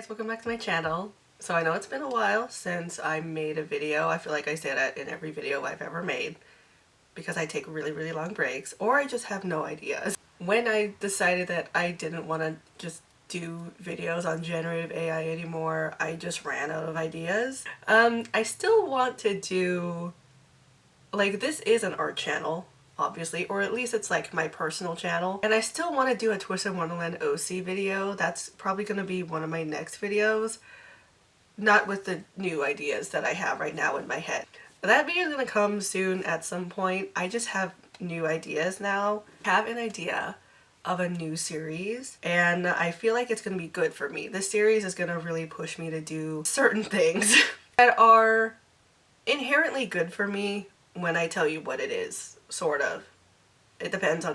guys, welcome back to my channel. So I know it's been a while since I made a video. I feel like I say that in every video I've ever made because I take really long breaks or I just have no ideas. When I decided that I didn't want to just do videos on generative AI anymore, I just ran out of ideas. I still want to do, like, this is an art channel, obviously, or at least it's like my personal channel, and I still want to do a Twisted Wonderland OC video. That's probably going to be one of my next videos, not with the new ideas that I have right now in my head. That video is going to come soon at some point. I just have new ideas now. I have an idea of a new series and I feel like it's going to be good for me. This series is going to really push me to do certain things that are inherently good for me when I tell you what it is, sort of. It depends.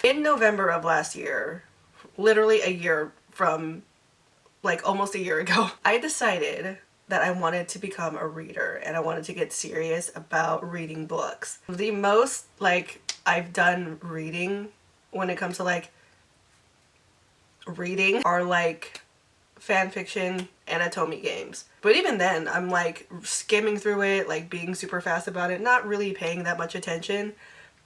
In November of last year, literally a year from, like, almost a year ago, I decided that I wanted to become a reader and I wanted to get serious about reading books. The most, like, I've done reading when it comes to, like, reading are, like, fan fiction and Atomi games. But even then, I'm, like, skimming through it, like, being super fast about it, not really paying that much attention.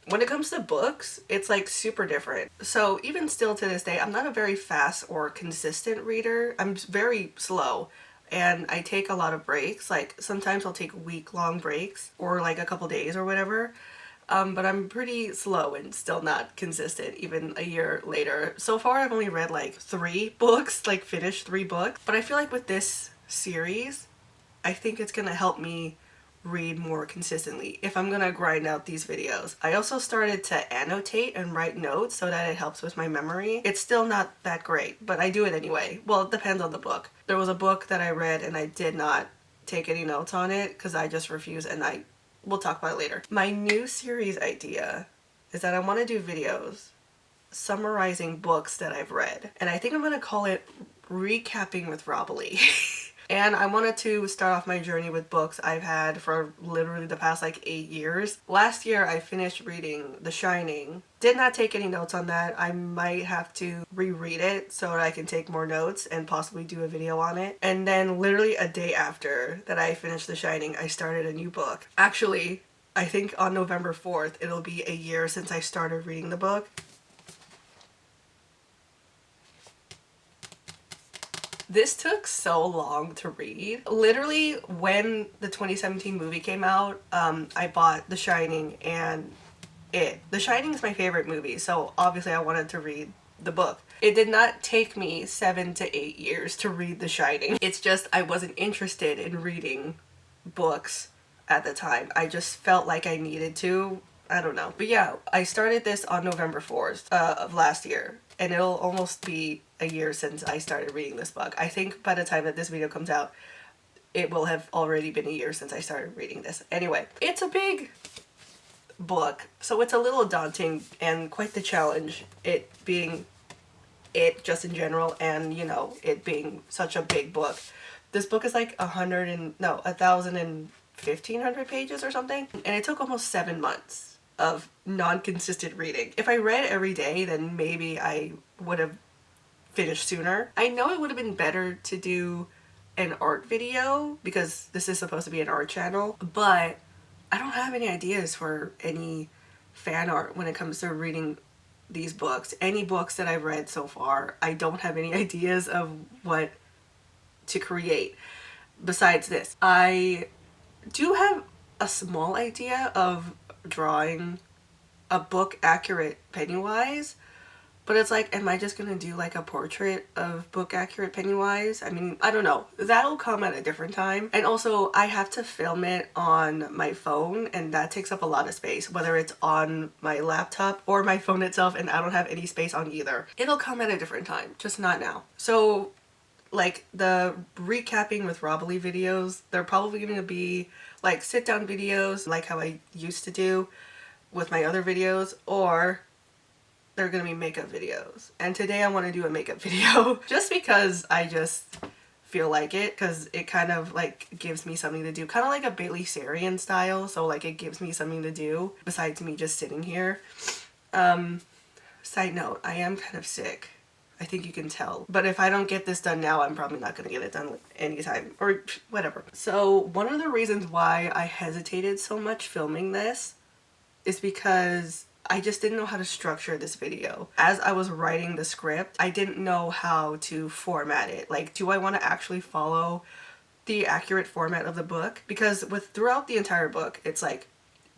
When it comes to books, it's, like, super different. So even still to this day, I'm not a very fast or consistent reader. I'm very slow and I take a lot of breaks. Like, sometimes I'll take week-long breaks or, like, a couple days or whatever. But I'm pretty slow and still not consistent even a year later. So far I've only read like 3 books, like finished 3 books. But I feel like with this series, I think it's gonna help me read more consistently if I'm gonna grind out these videos. I also started to annotate and write notes so that it helps with my memory. It's still not that great, but I do it anyway. Well, it depends on the book. There was a book that I read and I did not take any notes on it because I just refused, and we'll talk about it later. My new series idea is that I want to do videos summarizing books that I've read. And I think I'm going to call it Recapping with Robielie. And I wanted to start off my journey with books I've had for literally the past like 8 years. Last year I finished reading The Shining. Did not take any notes on that. I might have to reread it so that I can take more notes and possibly do a video on it. And then literally a day after that I finished The Shining, I started a new book. Actually, I think on November 4th it'll be a year since I started reading the book. This took so long to read. Literally, when the 2017 movie came out, I bought The Shining and it. The Shining is my favorite movie, so obviously I wanted to read the book. It did not take me 7 to 8 years to read The Shining. It's just I wasn't interested in reading books at the time. I just felt like I needed to. I don't know. But yeah, I started this on November 4th of last year, and it'll almost be a year since I started reading this book. I think by the time that this video comes out, it will have already been a year since I started reading this. Anyway, it's a big book, so it's a little daunting and quite the challenge, it being it just in general, and you know, it being such a big book. This book is like 1,500 pages or something, and it took almost 7 months of non-consistent reading. If I read every day, then maybe I would have finished sooner. I know it would have been better to do an art video because this is supposed to be an art channel, but I don't have any ideas for any fan art when it comes to reading these books. Any books that I've read so far, I don't have any ideas of what to create besides this. I do have a small idea of drawing a book accurate Pennywise, but it's like, am I just gonna do like a portrait of book accurate Pennywise? I mean, I don't know. That'll come at a different time. And also I have to film it on my phone, and that takes up a lot of space, whether it's on my laptop or my phone itself, and I don't have any space on either. It'll come at a different time, just not now. So like the recapping with Robielie videos, they're probably going to be like sit down videos like how I used to do with my other videos, or they're going to be makeup videos. And today I want to do a makeup video just because I just feel like it, because it kind of like gives me something to do, kind of like a Bailey Sarian style, so like it gives me something to do besides me just sitting here. Side note, I am kind of sick. I think you can tell. But if I don't get this done now, I'm probably not going to get it done anytime or whatever. So one of the reasons why I hesitated so much filming this is because I just didn't know how to structure this video. As I was writing the script, I didn't know how to format it. Like, do I want to actually follow the accurate format of the book? Because throughout the entire book, it's like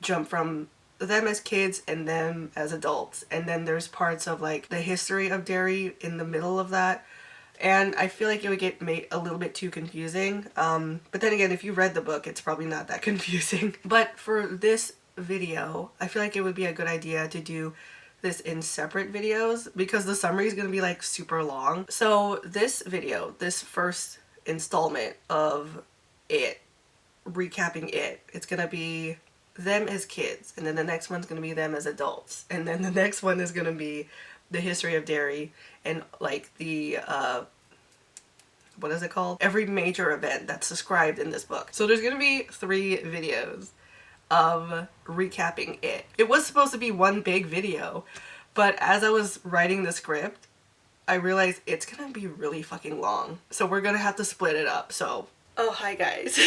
jump from them as kids and them as adults, and then there's parts of like the history of Derry in the middle of that, and I feel like it would get made a little bit too confusing. But then again, if you read the book, it's probably not that confusing. But for this video, I feel like it would be a good idea to do this in separate videos because the summary is going to be like super long. So this video, this first installment of it, recapping it, it's going to be them as kids, and then the next one's going to be them as adults, and then the next one is going to be the history of Derry and like the what is it called? Every major event that's described in this book. So there's going to be 3 videos of recapping it. It was supposed to be one big video, but as I was writing the script, I realized it's gonna be really fucking long. So we're gonna have to split it up. So, oh, hi guys.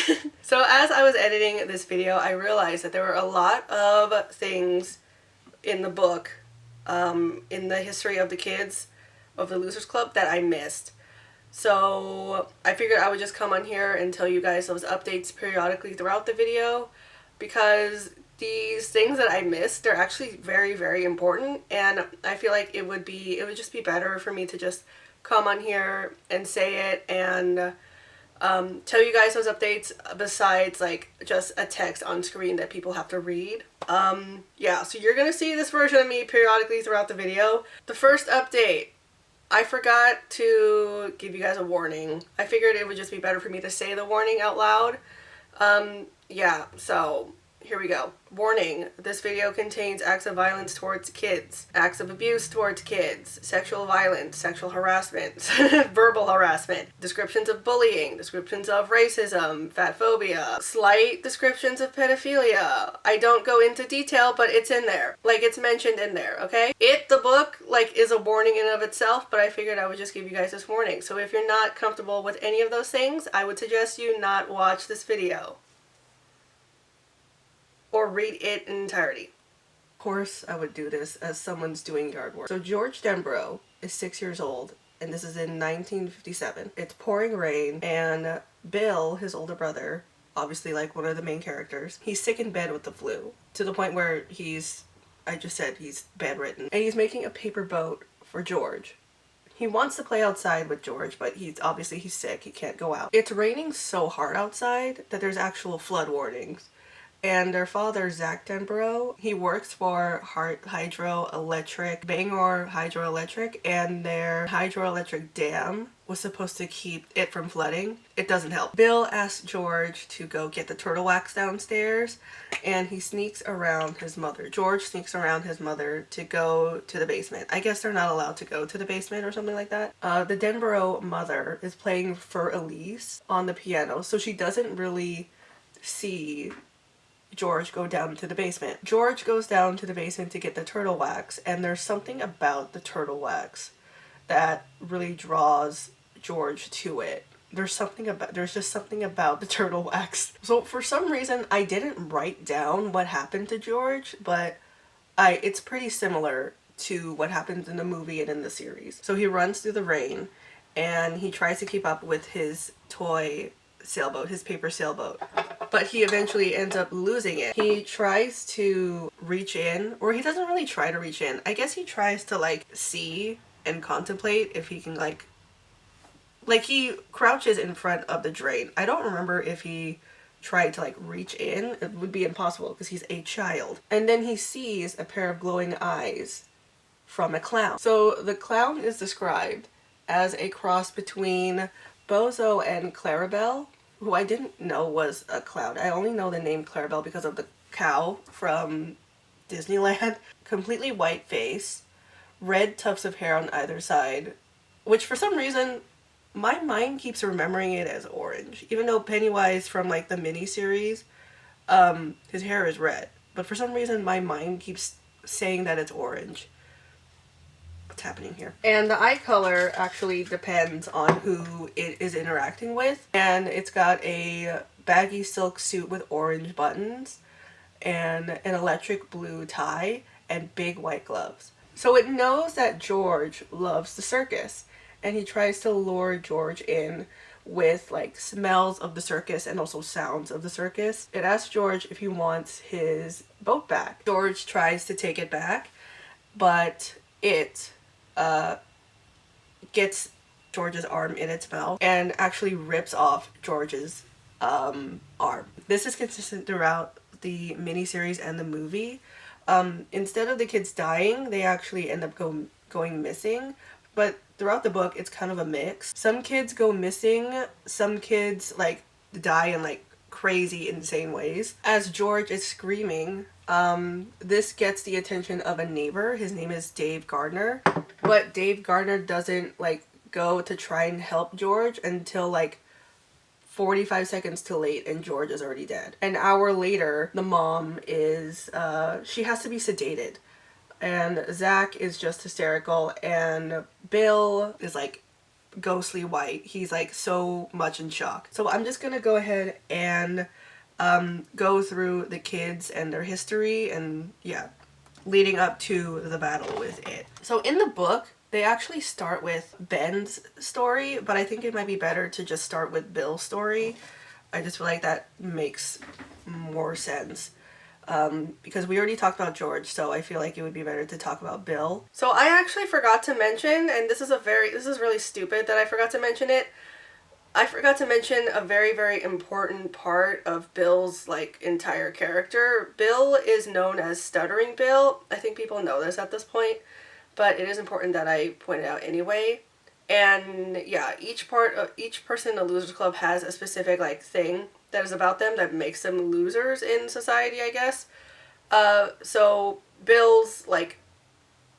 So as I was editing this video, I realized that there were a lot of things in the book, in the history of the kids of the Losers Club that I missed. So I figured I would just come on here and tell you guys those updates periodically throughout the video, because these things that I missed, they're actually very, very important, and I feel like it would just be better for me to just come on here and say it and tell you guys those updates besides like just a text on screen that people have to read. Yeah, so you're gonna see this version of me periodically throughout the video. The first update, I forgot to give you guys a warning. I figured it would just be better for me to say the warning out loud. Yeah, so here we go. Warning, this video contains acts of violence towards kids, acts of abuse towards kids, sexual violence, sexual harassment, verbal harassment, descriptions of bullying, descriptions of racism, fat phobia, slight descriptions of pedophilia. I don't go into detail, but it's in there. Like, it's mentioned in there, okay? The book, like, is a warning in and of itself, but I figured I would just give you guys this warning. So if you're not comfortable with any of those things, I would suggest you not watch this video or read it in entirety. Of course, I would do this as someone's doing yard work. So George Denbrough is 6 years old, and this is in 1957. It's pouring rain, and Bill, his older brother, obviously like one of the main characters, he's sick in bed with the flu, to the point where he's bedridden, and he's making a paper boat for George. He wants to play outside with George, but he's sick, he can't go out. It's raining so hard outside that there's actual flood warnings. And their father, Zach Denbrough, he works for Bangor Hydroelectric, and their hydroelectric dam was supposed to keep it from flooding. It doesn't help. Bill asks George to go get the turtle wax downstairs, and he sneaks around his mother. George sneaks around his mother to go to the basement. I guess they're not allowed to go to the basement or something like that. The Denbrough mother is playing for Elise on the piano, so she doesn't really see George go down to the basement. George goes down to the basement to get the turtle wax, and there's something about the turtle wax that really draws George to it. There's just something about the turtle wax. So for some reason, I didn't write down what happened to George, but it's pretty similar to what happens in the movie and in the series. So he runs through the rain, and he tries to keep up with his toy sailboat, his paper sailboat, but he eventually ends up losing it. He tries to reach in, or he doesn't really try to reach in. I guess he tries to like see and contemplate if he can like he crouches in front of the drain. I don't remember if he tried to like reach in. It would be impossible because he's a child. And then he sees a pair of glowing eyes from a clown. So the clown is described as a cross between Bozo and Clarabelle, who I didn't know was a clown. I only know the name Clarabelle because of the cow from Disneyland. Completely white face, red tufts of hair on either side, which for some reason my mind keeps remembering it as orange, even though Pennywise from like the miniseries, his hair is red, but for some reason my mind keeps saying that it's orange. what's happening here. And the eye color actually depends on who it is interacting with. And it's got a baggy silk suit with orange buttons and an electric blue tie and big white gloves. So it knows that George loves the circus, and he tries to lure George in with like smells of the circus and also sounds of the circus. It asks George if he wants his boat back. George tries to take it back, but it gets George's arm in its mouth and actually rips off George's arm. This is consistent throughout the miniseries and the movie. Instead of the kids dying, they actually end up going missing. But throughout the book, it's kind of a mix. Some kids go missing. Some kids like die in like crazy, insane ways. As George is screaming, this gets the attention of a neighbor. His name is Dave Gardner. But Dave Gardner doesn't like go to try and help George until like 45 seconds too late, and George is already dead. An hour later, the mom is, she has to be sedated. And Zach is just hysterical, and Bill is like ghostly white. He's like so much in shock. So I'm just gonna go ahead and go through the kids and their history and yeah, leading up to the battle with it. So in the book, they actually start with Ben's story, but I think it might be better to just start with Bill's story. I just feel like that makes more sense. Because we already talked about George, so I feel like it would be better to talk about Bill. So I actually forgot to mention, and this is really stupid that I forgot to mention it. I forgot to mention a very, very important part of Bill's like entire character. Bill is known as Stuttering Bill. I think people know this at this point, but it is important that I point it out anyway. And yeah, each person in the Losers Club has a specific like thing that is about them that makes them losers in society, I guess. So Bill's like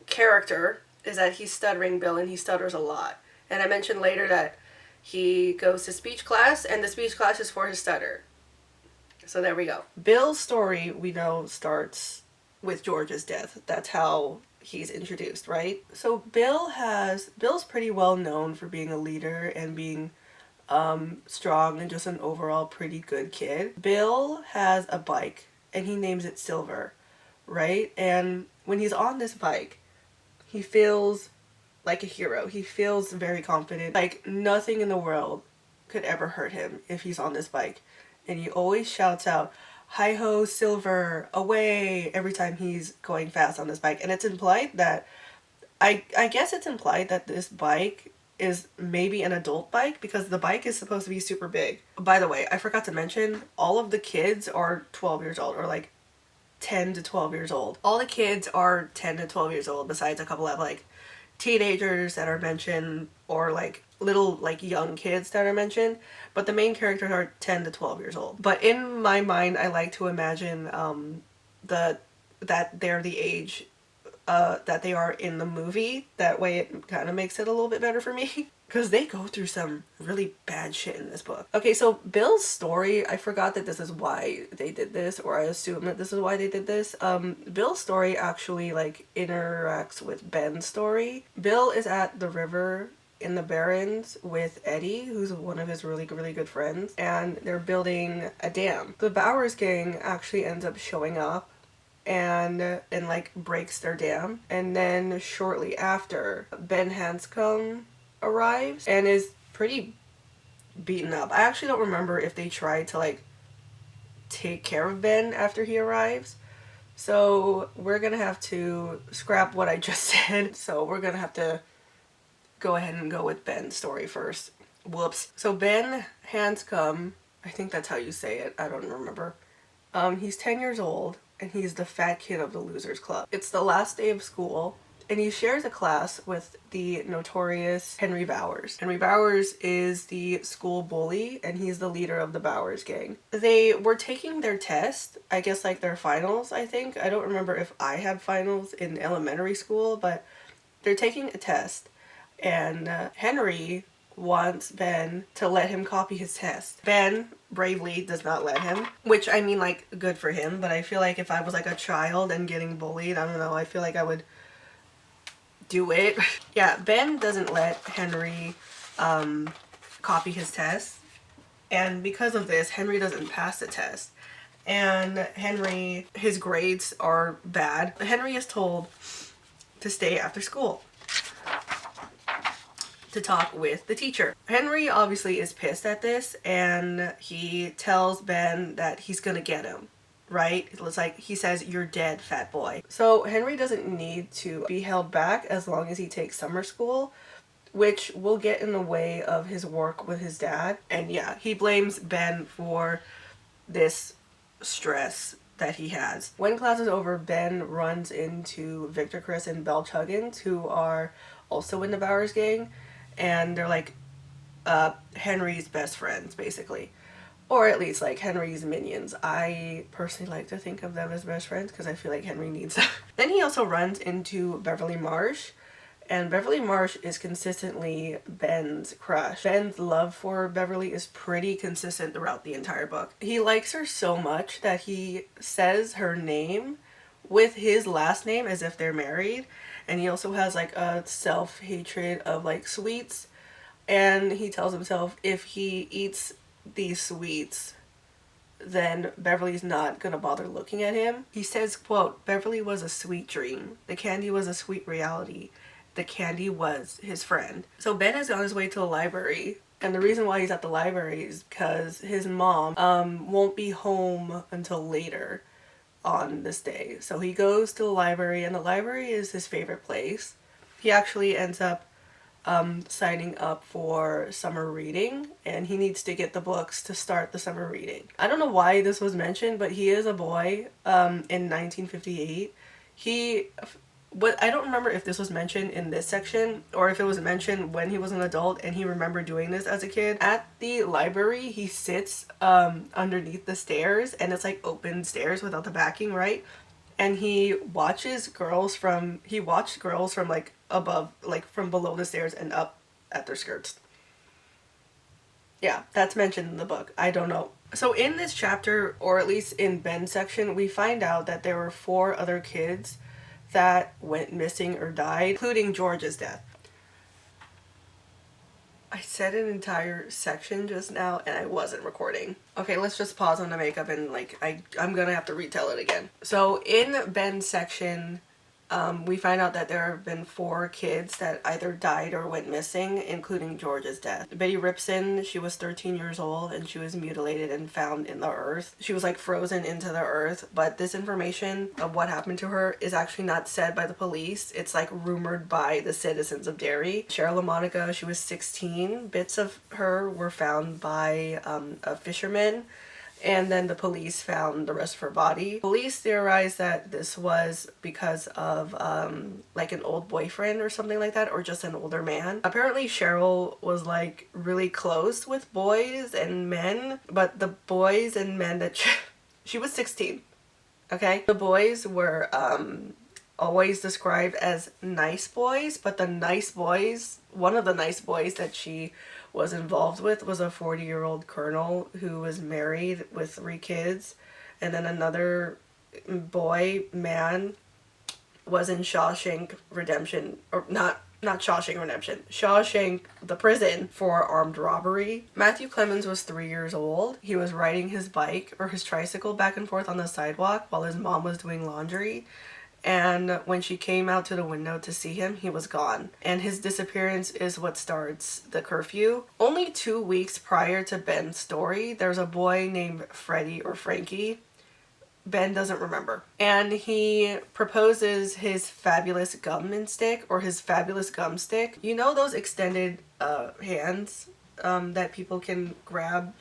character is that he's Stuttering Bill, and he stutters a lot. And I mentioned later that he goes to speech class, and the speech class is for his stutter. So there we go. Bill's story, we know, starts with George's death. That's how he's introduced, right? So Bill's pretty well known for being a leader and being strong and just an overall pretty good kid. Bill has a bike, and he names it Silver, right? And when he's on this bike, he feels like a hero. He feels very confident. Like nothing in the world could ever hurt him if he's on this bike. And he always shouts out, "Hi-ho, Silver, away," every time he's going fast on this bike. And it's implied that, I guess it's implied that this bike is maybe an adult bike because the bike is supposed to be super big. By the way, I forgot to mention, all of the kids are 12 years old, or like 10 to 12 years old. All the kids are 10 to 12 years old, besides a couple of like teenagers that are mentioned, or like little like young kids that are mentioned, but the main characters are 10 to 12 years old. But in my mind, I like to imagine that they're the age that they are in the movie. That way it kind of makes it a little bit better for me. Because they go through some really bad shit in this book. Okay, so Bill's story, I forgot that this is why they did this, or I assume that this is why they did this. Bill's story actually like interacts with Ben's story. Bill is at the river in the Barrens with Eddie, who's one of his really, really good friends, and they're building a dam. The Bowers gang actually ends up showing up and like breaks their dam. And then shortly after, Ben Hanscom arrives and is pretty beaten up. I actually don't remember if they tried to like take care of Ben after he arrives. So we're gonna have to scrap what I just said. So we're gonna have to go ahead and go with Ben's story first. Whoops. So Ben Hanscom, I think that's how you say it, I don't remember. He's 10 years old, and he's the fat kid of the Losers Club. It's the last day of school, and he shares a class with the notorious Henry Bowers. Henry Bowers is the school bully, and he's the leader of the Bowers gang. They were taking their test, I guess like their finals, I think. I don't remember if I had finals in elementary school, but they're taking a test, and Henry wants Ben to let him copy his test. Ben bravely does not let him, which I mean, like, good for him, but I feel like if I was like a child and getting bullied, I don't know, I feel like I would do it. Yeah, Ben doesn't let Henry copy his test. And because of this, Henry doesn't pass the test. And Henry, his grades are bad. Henry is told to stay after school to talk with the teacher. Henry obviously is pissed at this, and he tells Ben that he's gonna get him, right? It's like, he says, "You're dead, fat boy." So Henry doesn't need to be held back as long as he takes summer school, which will get in the way of his work with his dad. And yeah, he blames Ben for this stress that he has. When class is over, Ben runs into Victor, Chris, and Belch Huggins, who are also in the Bowers gang, and they're like Henry's best friends, basically. Or at least like Henry's minions. I personally like to think of them as best friends because I feel like Henry needs them. Then he also runs into Beverly Marsh, and Beverly Marsh is consistently Ben's crush. Ben's love for Beverly is pretty consistent throughout the entire book. He likes her so much that he says her name with his last name as if they're married. And he also has like a self-hatred of like sweets. And he tells himself if he eats these sweets, then Beverly's not gonna bother looking at him. He says, quote, "Beverly was a sweet dream. The candy was a sweet reality. The candy was his friend." So Ben is on his way to the library. And the reason why he's at the library is because his mom won't be home until later on this day. So he goes to the library, and the library is his favorite place. He actually ends up signing up for summer reading, and he needs to get the books to start the summer reading. I don't know why this was mentioned, but he is a boy in 1958. I don't remember if this was mentioned in this section or if it was mentioned when he was an adult and he remembered doing this as a kid. At the library, he sits underneath the stairs, and it's like open stairs without the backing, right? And he watched girls from like above, like from below the stairs and up at their skirts. Yeah, that's mentioned in the book. I don't know. So in this chapter, or at least in Ben's section, we find out that there were 4 other kids that went missing or died, including George's death. I said an entire section just now and I wasn't recording. Okay, let's just pause on the makeup and like I'm gonna have to retell it again. So in Ben's section, we find out that there have been 4 kids that either died or went missing, including George's death. Betty Ripson, she was 13 years old and she was mutilated and found in the earth. She was like frozen into the earth, but this information of what happened to her is actually not said by the police. It's like rumored by the citizens of Derry. Cheryl LaMonica, she was 16. Bits of her were found by a fisherman. And then the police found the rest of her body. Police theorized that this was because of like an old boyfriend or something like that, or just an older man. Apparently Cheryl was like really close with boys and men, but the boys and men that she was 16, okay? The boys were always described as nice boys, but the nice boys, one of the nice boys that she was involved with was a 40-year-old colonel who was married with 3 kids, and then another man was in Shawshank Redemption, or not Shawshank Redemption, Shawshank the prison for armed robbery. Matthew Clemens was 3 years old. He was riding his bike or his tricycle back and forth on the sidewalk while his mom was doing laundry. And when she came out to the window to see him, he was gone. And his disappearance is what starts the curfew. Only 2 weeks prior to Ben's story, there's a boy named Freddie or Frankie. Ben doesn't remember. And he proposes his fabulous gum stick or his fabulous gum stick. You know those extended hands that people can grab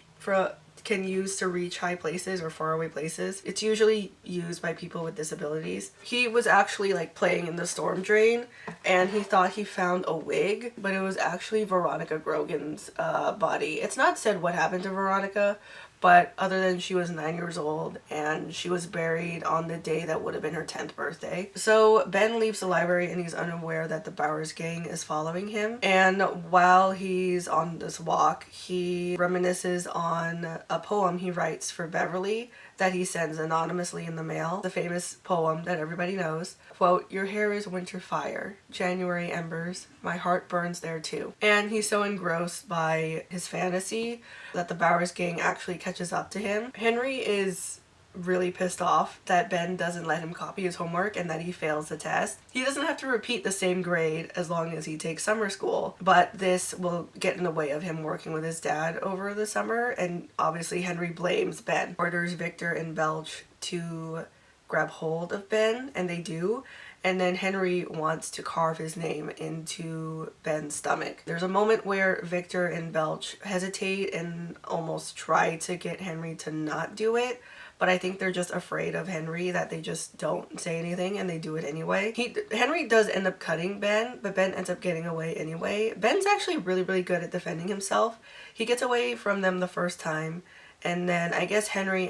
can use to reach high places or faraway places. It's usually used by people with disabilities. He was actually like playing in the storm drain and he thought he found a wig, but it was actually Veronica Grogan's body. It's not said what happened to Veronica, But other than she was 9 years old and she was buried on the day that would have been her 10th birthday. So Ben leaves the library and he's unaware that the Bowers gang is following him. And while he's on this walk, he reminisces on a poem he writes for Beverly that he sends anonymously in the mail. The famous poem that everybody knows. Quote, "Your hair is winter fire, January embers, my heart burns there too." And he's so engrossed by his fantasy that the Bowers gang actually catches up to him. Henry is really pissed off that Ben doesn't let him copy his homework and that he fails the test. He doesn't have to repeat the same grade as long as he takes summer school, but this will get in the way of him working with his dad over the summer, and obviously Henry blames Ben. Orders Victor and Belch to grab hold of Ben, and they do. And then Henry wants to carve his name into Ben's stomach. There's a moment where Victor and Belch hesitate and almost try to get Henry to not do it, but I think they're just afraid of Henry, that they just don't say anything and they do it anyway. Henry does end up cutting Ben, but Ben ends up getting away anyway. Ben's actually really, really good at defending himself. He gets away from them the first time, and then I guess Henry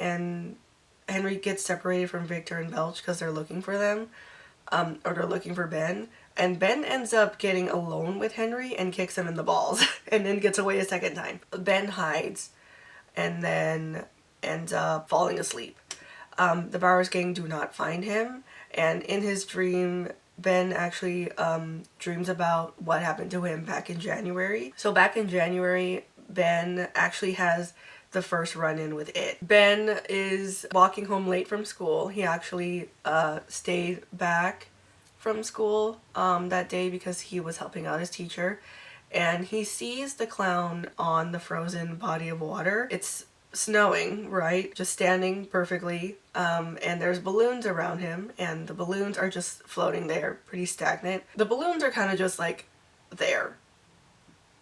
gets separated from Victor and Belch because they're looking for them. Or they're looking for Ben, and Ben ends up getting alone with Henry and kicks him in the balls and then gets away a second time. Ben hides and then ends up falling asleep. The Bowers gang do not find him, and in his dream, Ben actually dreams about what happened to him back in January. So back in January, Ben actually has the first run-in with it. Ben is walking home late from school. He actually stayed back from school that day because he was helping out his teacher, and he sees the clown on the frozen body of water. It's snowing, right? Just standing perfectly, and there's balloons around him, and the balloons are just floating there, pretty stagnant. The balloons are kind of just like there.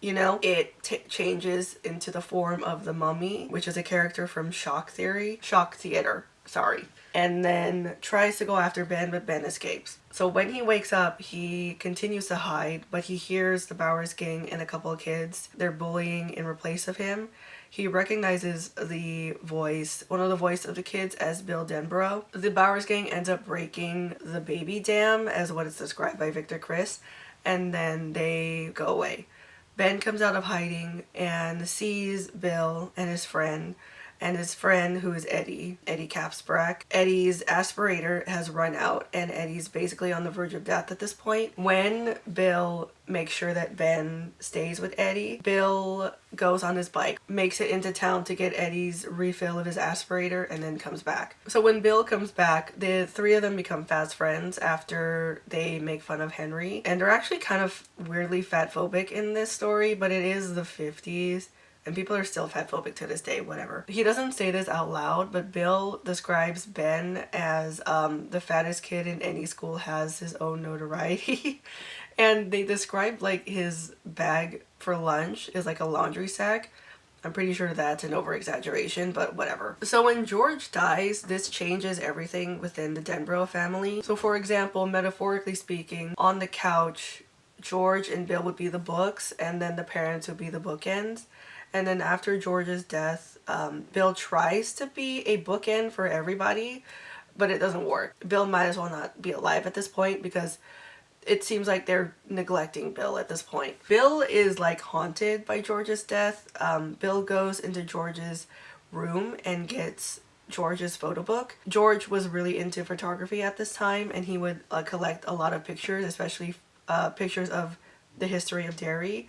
You know, it changes into the form of the mummy, which is a character from Shock Theater, sorry. And then tries to go after Ben, but Ben escapes. So when he wakes up, he continues to hide, but he hears the Bowers gang and a couple of kids. They're bullying in replace of him. He recognizes one of the voice of the kids as Bill Denborough. The Bowers gang ends up breaking the baby dam, as what is described by Victor Criss, and then they go away. Ben comes out of hiding and sees Bill and his friend, who is Eddie Capsbrack. Eddie's aspirator has run out, and Eddie's basically on the verge of death at this point. When Bill makes sure that Ben stays with Eddie, Bill goes on his bike, makes it into town to get Eddie's refill of his aspirator, and then comes back. So when Bill comes back, the three of them become fast friends after they make fun of Henry. And they're actually kind of weirdly fatphobic in this story, but it is the 50s. And people are still fatphobic to this day, whatever. He doesn't say this out loud, but Bill describes Ben as the fattest kid in any school has his own notoriety. And they describe like his bag for lunch is like a laundry sack. I'm pretty sure that's an over-exaggeration, but whatever. So when George dies, this changes everything within the Denborough family. So for example, metaphorically speaking, on the couch, George and Bill would be the books, and then the parents would be the bookends. And then after George's death, Bill tries to be a bookend for everybody, but it doesn't work. Bill might as well not be alive at this point because it seems like they're neglecting Bill at this point. Bill is like haunted by George's death. Bill goes into George's room and gets George's photo book. George was really into photography at this time, and he would collect a lot of pictures, especially pictures of the history of Derry.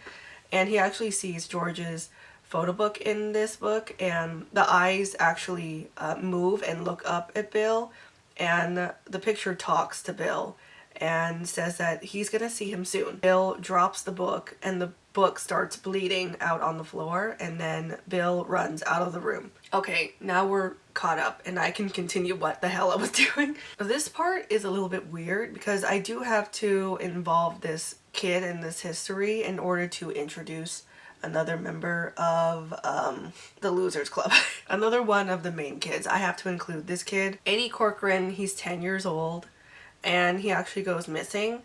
And he actually sees George's photo book in this book, and the eyes actually move and look up at Bill, and the picture talks to Bill and says that he's gonna see him soon. Bill drops the book and the book starts bleeding out on the floor, and then Bill runs out of the room. Okay, now we're caught up and I can continue what the hell I was doing. This part is a little bit weird because I do have to involve this kid in this history in order to introduce another member of the Losers Club. Another one of the main kids. I have to include this kid. Eddie Corcoran, he's 10 years old, and he actually goes missing.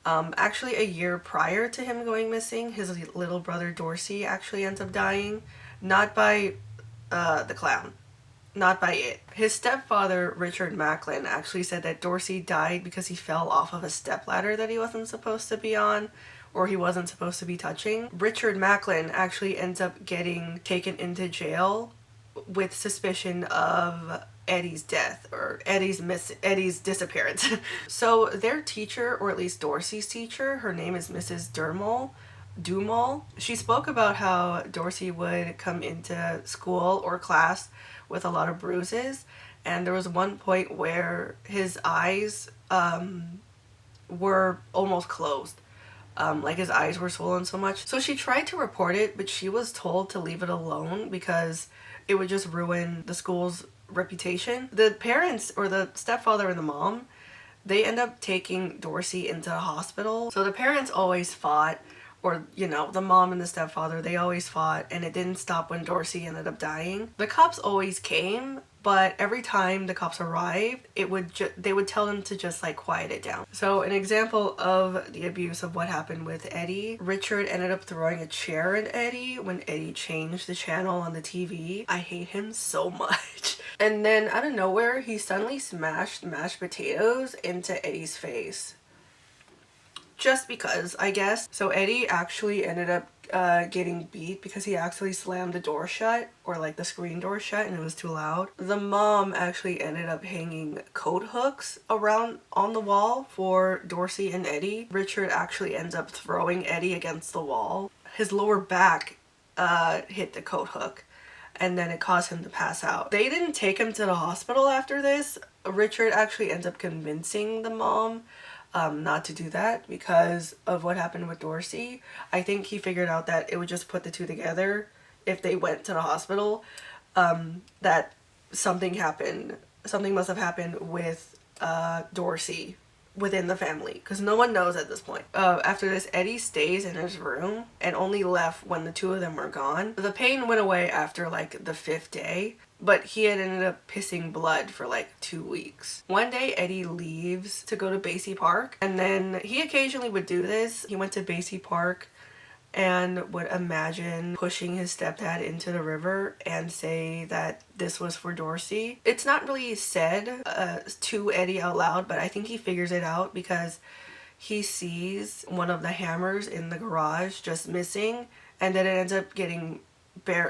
Actually, a year prior to him going missing, his little brother Dorsey actually ends up dying. Not by the clown, not by it. His stepfather, Richard Macklin, actually said that Dorsey died because he fell off of a stepladder that he wasn't supposed to be on, or he wasn't supposed to be touching. Richard Macklin actually ends up getting taken into jail with suspicion of Eddie's death, or Eddie's disappearance. So their teacher, or at least Dorsey's teacher, her name is Mrs. Dumall. She spoke about how Dorsey would come into school or class with a lot of bruises, and there was one point where his eyes were almost closed. Like his eyes were swollen so much. So she tried to report it, but she was told to leave it alone because it would just ruin the school's reputation. The parents, or the stepfather and the mom, they end up taking Dorsey into the hospital. So the parents always fought, or, you know, the mom and the stepfather, they always fought, and it didn't stop when Dorsey ended up dying. The cops always came, but every time the cops arrived, they would tell them to just like quiet it down. So an example of the abuse of what happened with Eddie, Richard ended up throwing a chair at Eddie when Eddie changed the channel on the TV. I hate him so much. And then out of nowhere, he suddenly smashed mashed potatoes into Eddie's face. Just because, I guess. So Eddie actually ended up getting beat because he actually slammed the door shut, or like the screen door shut, and it was too loud. The mom actually ended up hanging coat hooks around on the wall for Dorsey and Eddie. Richard actually ends up throwing Eddie against the wall. His lower back hit the coat hook, and then it caused him to pass out. They didn't take him to the hospital after this. Richard actually ends up convincing the mom not to do that because of what happened with Dorsey. I think he figured out that it would just put the two together if they went to the hospital, that something must have happened with Dorsey within the family, because no one knows at this point. After this, Eddie stays in his room and only left when the two of them were gone. The pain went away after like the 5th day, but he had ended up pissing blood for like 2 weeks. One day, Eddie leaves to go to Basie Park, and then he occasionally would do this. He went to Basie Park and would imagine pushing his stepdad into the river and say that this was for Dorsey. It's not really said to Eddie out loud, but I think he figures it out because he sees one of the hammers in the garage just missing, and then it ends up getting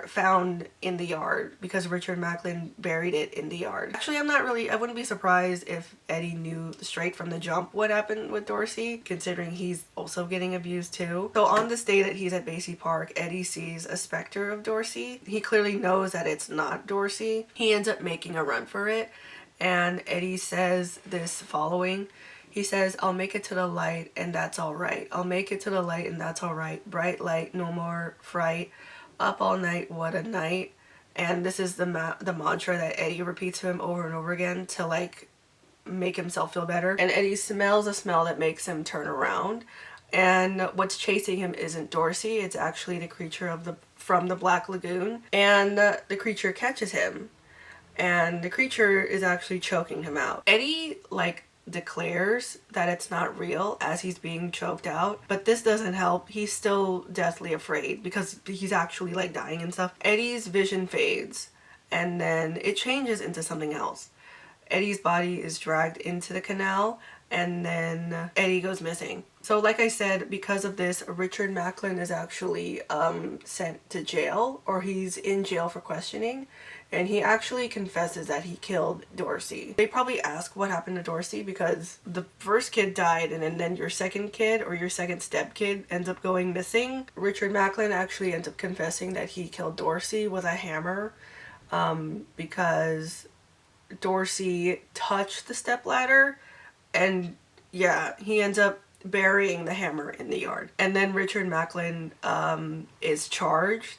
found in the yard because Richard Macklin buried it in the yard. Actually, I wouldn't be surprised if Eddie knew straight from the jump what happened with Dorsey, considering he's also getting abused too. So on this day that he's at Basie Park, Eddie sees a specter of Dorsey. He clearly knows that it's not Dorsey. He ends up making a run for it, and Eddie says this following. He says, "I'll make it to the light and that's alright. I'll make it to the light and that's alright. Bright light, no more fright. Up all night, what a night." And this is the mantra that Eddie repeats to him over and over again to like make himself feel better. And Eddie smells a smell that makes him turn around, and what's chasing him isn't Dorsey, it's actually the creature from the Black Lagoon. And the creature catches him, and the creature is actually choking him out. Eddie like declares that it's not real as he's being choked out, but this doesn't help. He's still deathly afraid because he's actually like dying and stuff. Eddie's vision fades, and then it changes into something else. Eddie's body is dragged into the canal, and then Eddie goes missing. So like I said, because of this, Richard Macklin is actually sent to jail, or he's in jail for questioning, and he actually confesses that he killed Dorsey. They probably ask what happened to Dorsey because the first kid died, and then your second kid or your second stepkid ends up going missing. Richard Macklin actually ends up confessing that he killed Dorsey with a hammer because Dorsey touched the stepladder, and yeah, he ends up burying the hammer in the yard. And then Richard Macklin is charged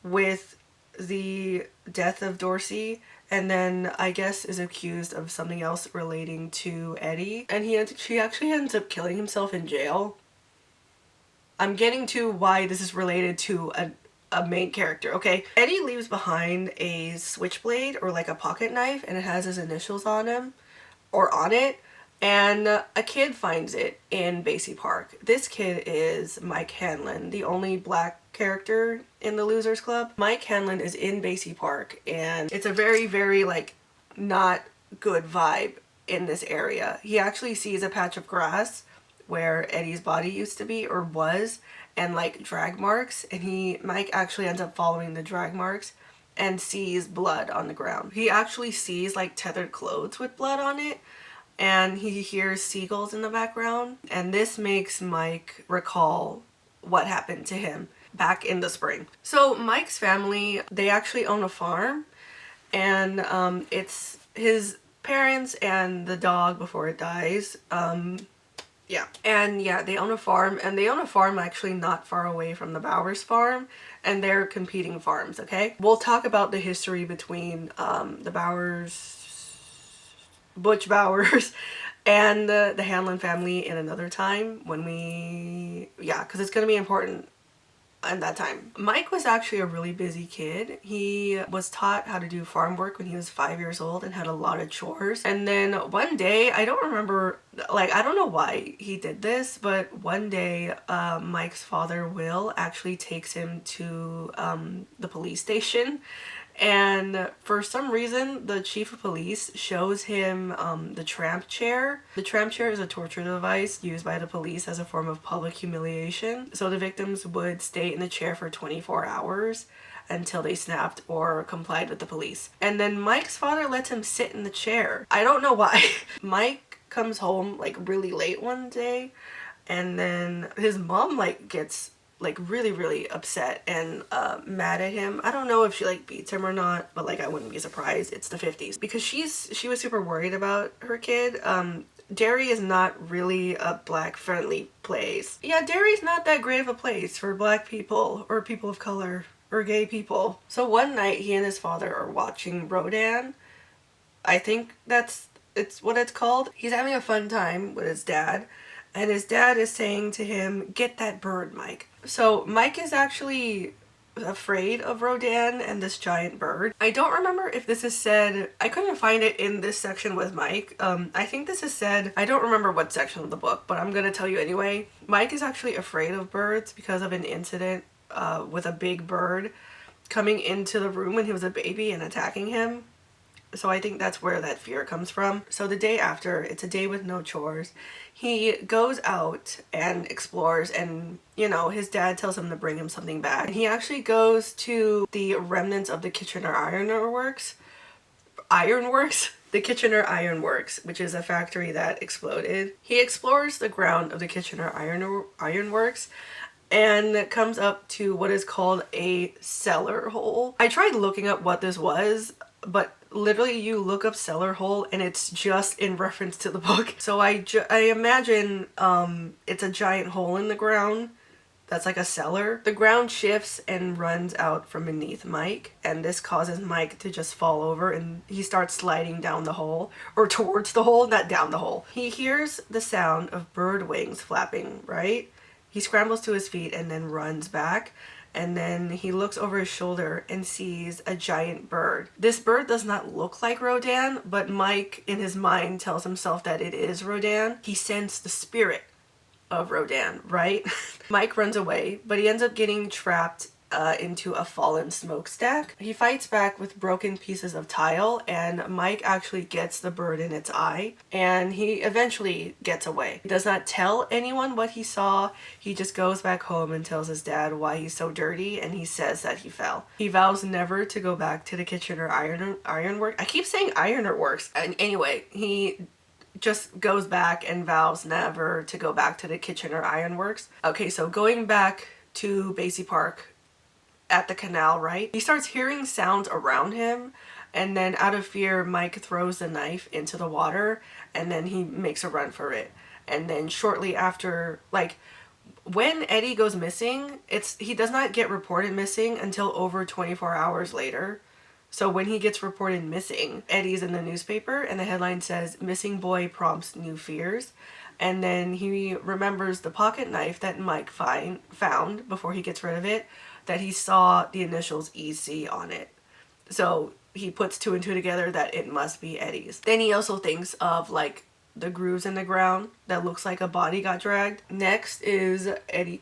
with the death of Dorsey, and then I guess is accused of something else relating to Eddie, and he actually ends up killing himself in jail. I'm getting to why this is related to a main character, okay? Eddie leaves behind a switchblade, or like a pocket knife, and it has his initials on him, or on it, and a kid finds it in Basie Park. This kid is Mike Hanlon, the only black character in the Losers Club. Mike Hanlon is in Basie Park, and it's a very, very, like, not good vibe in this area. He actually sees a patch of grass where Eddie's body used to be, or was, and, like, drag marks, and Mike actually ends up following the drag marks and sees blood on the ground. He actually sees, like, tethered clothes with blood on it, and he hears seagulls in the background, and this makes Mike recall what happened to him back in the spring. So Mike's family, they actually own a farm, and it's his parents and the dog before it dies. Yeah. And yeah, they own a farm, and they own a farm actually not far away from the Bowers farm, and they're competing farms, okay? We'll talk about the history between the Bowers, Butch Bowers, and the Hanlon family in another time when yeah, because it's going to be important at that time. Mike was actually a really busy kid. He was taught how to do farm work when he was 5 years old and had a lot of chores. And then one day, I don't remember, like, I don't know why he did this, but one day Mike's father, Will, actually takes him to the police station. And for some reason, the chief of police shows him the tramp chair. The tramp chair is a torture device used by the police as a form of public humiliation. So the victims would stay in the chair for 24 hours until they snapped or complied with the police. And then Mike's father lets him sit in the chair. I don't know why. Mike comes home like really late one day, and then his mom like gets like really upset and mad at him. I don't know if she like beats him or not, but like I wouldn't be surprised. It's the 50s. Because she was super worried about her kid. Derry is not really a black friendly place. Yeah, Derry's not that great of a place for black people or people of color or gay people. So one night he and his father are watching Rodan. I think it's what it's called. He's having a fun time with his dad, and his dad is saying to him, "Get that bird, Mike." So Mike is actually afraid of Rodan and this giant bird. I don't remember if this is said, I couldn't find it in this section with Mike. I think this is said, I don't remember what section of the book, but I'm gonna tell you anyway. Mike is actually afraid of birds because of an incident with a big bird coming into the room when he was a baby and attacking him. So I think that's where that fear comes from. So the day after, it's a day with no chores. He goes out and explores, and, you know, his dad tells him to bring him something back. And he actually goes to the remnants of the Kitchener Ironworks. The Kitchener Ironworks, which is a factory that exploded. He explores the ground of the Kitchener Ironworks and comes up to what is called a cellar hole. I tried looking up what this was, but literally you look up cellar hole and it's just in reference to the book. So I imagine it's a giant hole in the ground that's like a cellar. The ground shifts and runs out from beneath Mike, and this causes Mike to just fall over, and he starts sliding down the hole, or towards the hole, not down the hole. He hears the sound of bird wings flapping, right? He scrambles to his feet and then runs back. And then he looks over his shoulder and sees a giant bird. This bird does not look like Rodan, but Mike, in his mind, tells himself that it is Rodan. He sensed the spirit of Rodan, right? Mike runs away, but he ends up getting trapped into a fallen smokestack. He fights back with broken pieces of tile, and Mike actually gets the bird in its eye, and he eventually gets away. He does not tell anyone what he saw. He just goes back home and tells his dad why he's so dirty, and he says that he fell. He vows never to go back to the Kitchener Ironworks. I keep saying Ironworks. And anyway, he just goes back and vows never to go back to the Kitchener Ironworks. Okay, so going back to Basie Park, at the canal, right? He starts hearing sounds around him, and then out of fear, Mike throws the knife into the water, and then he makes a run for it. And then shortly after, like, when Eddie goes missing, he does not get reported missing until over 24 hours later. So when he gets reported missing, Eddie's in the newspaper, and the headline says, "Missing boy prompts new fears." And then he remembers the pocket knife that Mike found before he gets rid of it, that he saw the initials EC on it. So he puts two and two together that it must be Eddie's. Then he also thinks of like the grooves in the ground that looks like a body got dragged. Next is Eddie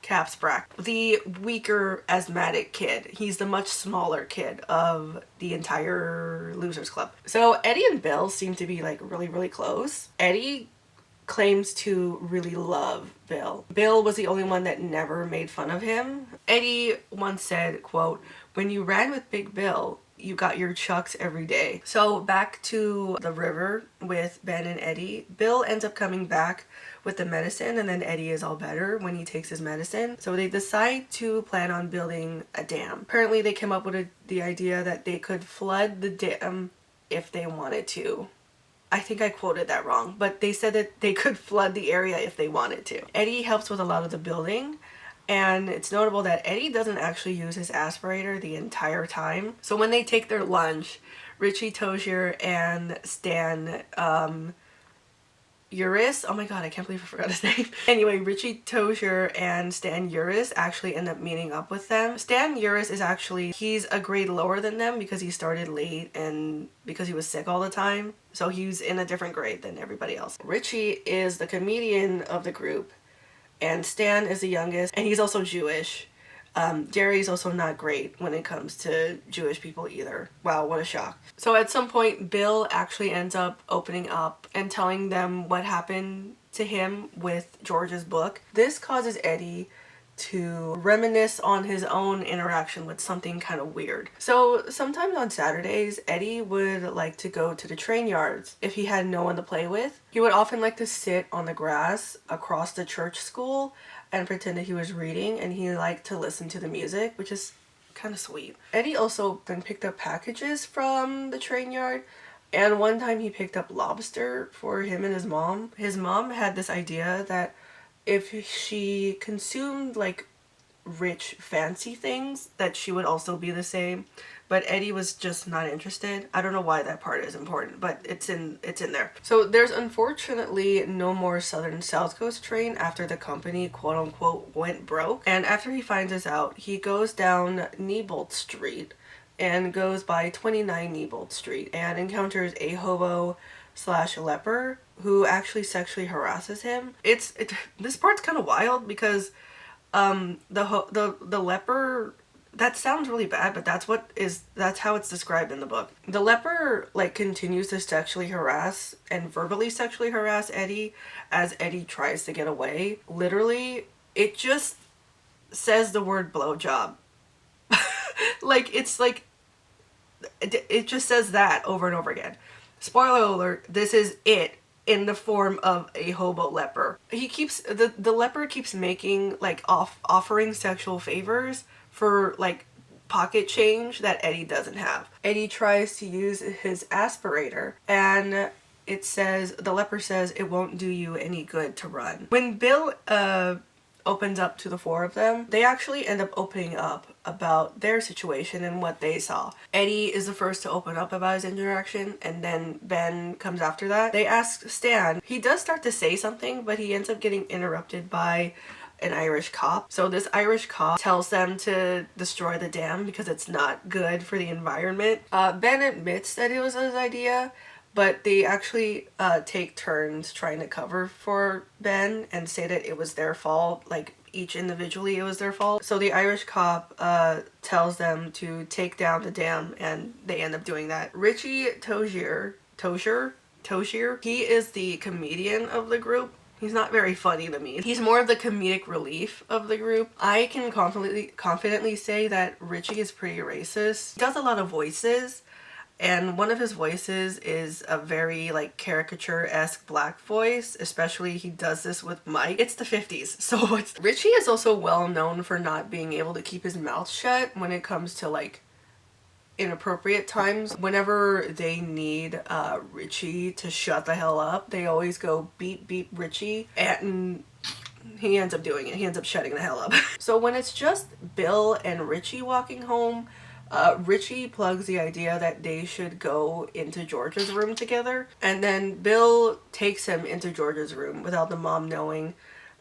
Caps Brack, the weaker asthmatic kid. He's the much smaller kid of the entire Losers Club. So Eddie and Bill seem to be like really, really close. Eddie claims to really love Bill. Bill was the only one that never made fun of him. Eddie once said, quote, "When you ran with Big Bill, you got your chucks every day." So back to the river with Ben and Eddie. Bill ends up coming back with the medicine, and then Eddie is all better when he takes his medicine. So they decide to plan on building a dam. Apparently they came up with the idea that they could flood the dam if they wanted to. I think I quoted that wrong, but they said that they could flood the area if they wanted to. Eddie helps with a lot of the building, and it's notable that Eddie doesn't actually use his aspirator the entire time. So when they take their lunch, Richie Tozier and Stan Uris, oh my god, I can't believe I forgot his name. Anyway, Richie Tozier and Stan Uris actually end up meeting up with them. Stan Uris is actually, he's a grade lower than them because he started late and because he was sick all the time. So he's in a different grade than everybody else. Richie is the comedian of the group, and Stan is the youngest, and he's also Jewish. Jerry's also not great when it comes to Jewish people either. Wow, what a shock. So at some point, Bill actually ends up opening up and telling them what happened to him with George's book. This causes Eddie to reminisce on his own interaction with something kind of weird. So sometimes on Saturdays, Eddie would like to go to the train yards if he had no one to play with. He would often like to sit on the grass across the church school and pretend that he was reading, and he liked to listen to the music, which is kind of sweet. Eddie also then picked up packages from the train yard, and one time he picked up lobster for him and his mom. His mom had this idea that if she consumed like rich fancy things, that she would also be the same, but Eddie was just not interested. I don't know why that part is important, but it's in there. So there's unfortunately no more Southern South Coast train after the company quote unquote went broke, and after he finds this out, he goes down Neibolt Street and goes by 29 Neibolt Street and encounters a hobo / leper who actually sexually harasses him. This part's kind of wild because the leper, that sounds really bad, but that's how it's described in the book. The leper like continues to sexually harass and verbally sexually harass Eddie as Eddie tries to get away. Literally, it just says the word blowjob. Like it just says that over and over again. Spoiler alert, this is it in the form of a hobo leper. The leper keeps making like offering sexual favors for like pocket change that Eddie doesn't have. Eddie tries to use his aspirator, and the leper says it won't do you any good to run. When Bill opens up to the four of them, they actually end up opening up about their situation and what they saw. Eddie is the first to open up about his interaction, and then Ben comes after that. They ask Stan. He does start to say something, but he ends up getting interrupted by an Irish cop. So this Irish cop tells them to destroy the dam because it's not good for the environment. Ben admits that it was his idea, but they actually take turns trying to cover for Ben and say that it was their fault, like each individually it was their fault. So the Irish cop tells them to take down the dam, and they end up doing that. Richie Tozier, he is the comedian of the group. He's not very funny to me. He's more of the comedic relief of the group. I can confidently say that Richie is pretty racist. He does a lot of voices, and one of his voices is a very like caricature-esque black voice. Especially he does this with Mike. It's the 50s, so Richie is also well known for not being able to keep his mouth shut when it comes to like inappropriate times. Whenever they need Richie to shut the hell up, they always go beep beep Richie, and he ends up doing it. He ends up shutting the hell up. So when it's just Bill and Richie walking home, Richie plugs the idea that they should go into George's room together, and then Bill takes him into George's room without the mom knowing,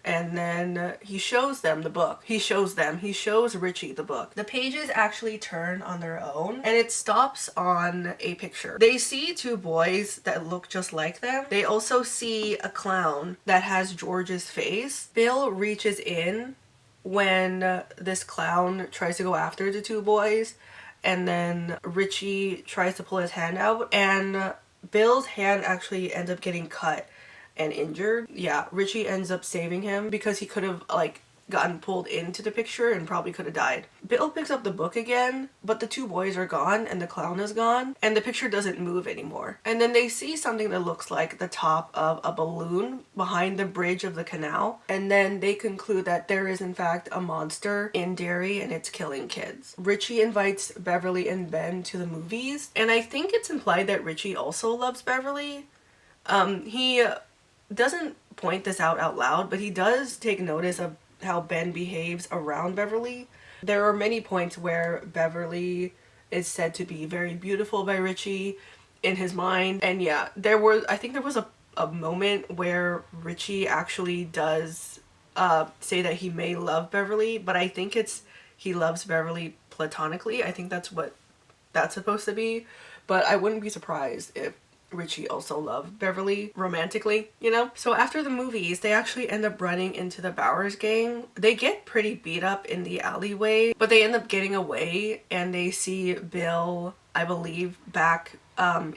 and then he shows them the book. He shows Richie the book. The pages actually turn on their own, and it stops on a picture. They see two boys that look just like them. They also see a clown that has George's face. Bill reaches in when this clown tries to go after the two boys, and then Richie tries to pull his hand out, and Bill's hand actually ends up getting cut and injured. Yeah, Richie ends up saving him because he could have like gotten pulled into the picture and probably could have died. Bill picks up the book again, but the two boys are gone and the clown is gone and the picture doesn't move anymore. And then they see something that looks like the top of a balloon behind the bridge of the canal, and then they conclude that there is in fact a monster in Derry and it's killing kids. Richie invites Beverly and Ben to the movies, and I think it's implied that Richie also loves Beverly. He doesn't point this out loud, but he does take notice of how Ben behaves around Beverly. There are many points where Beverly is said to be very beautiful by Richie in his mind. And yeah, I think there was a moment where Richie actually does say that he may love Beverly, but I think it's he loves Beverly platonically. I think that's what that's supposed to be. But I wouldn't be surprised if Richie also loved Beverly romantically, you know? So after the movies, they actually end up running into the Bowers gang. They get pretty beat up in the alleyway, but they end up getting away, and they see Bill, I believe, back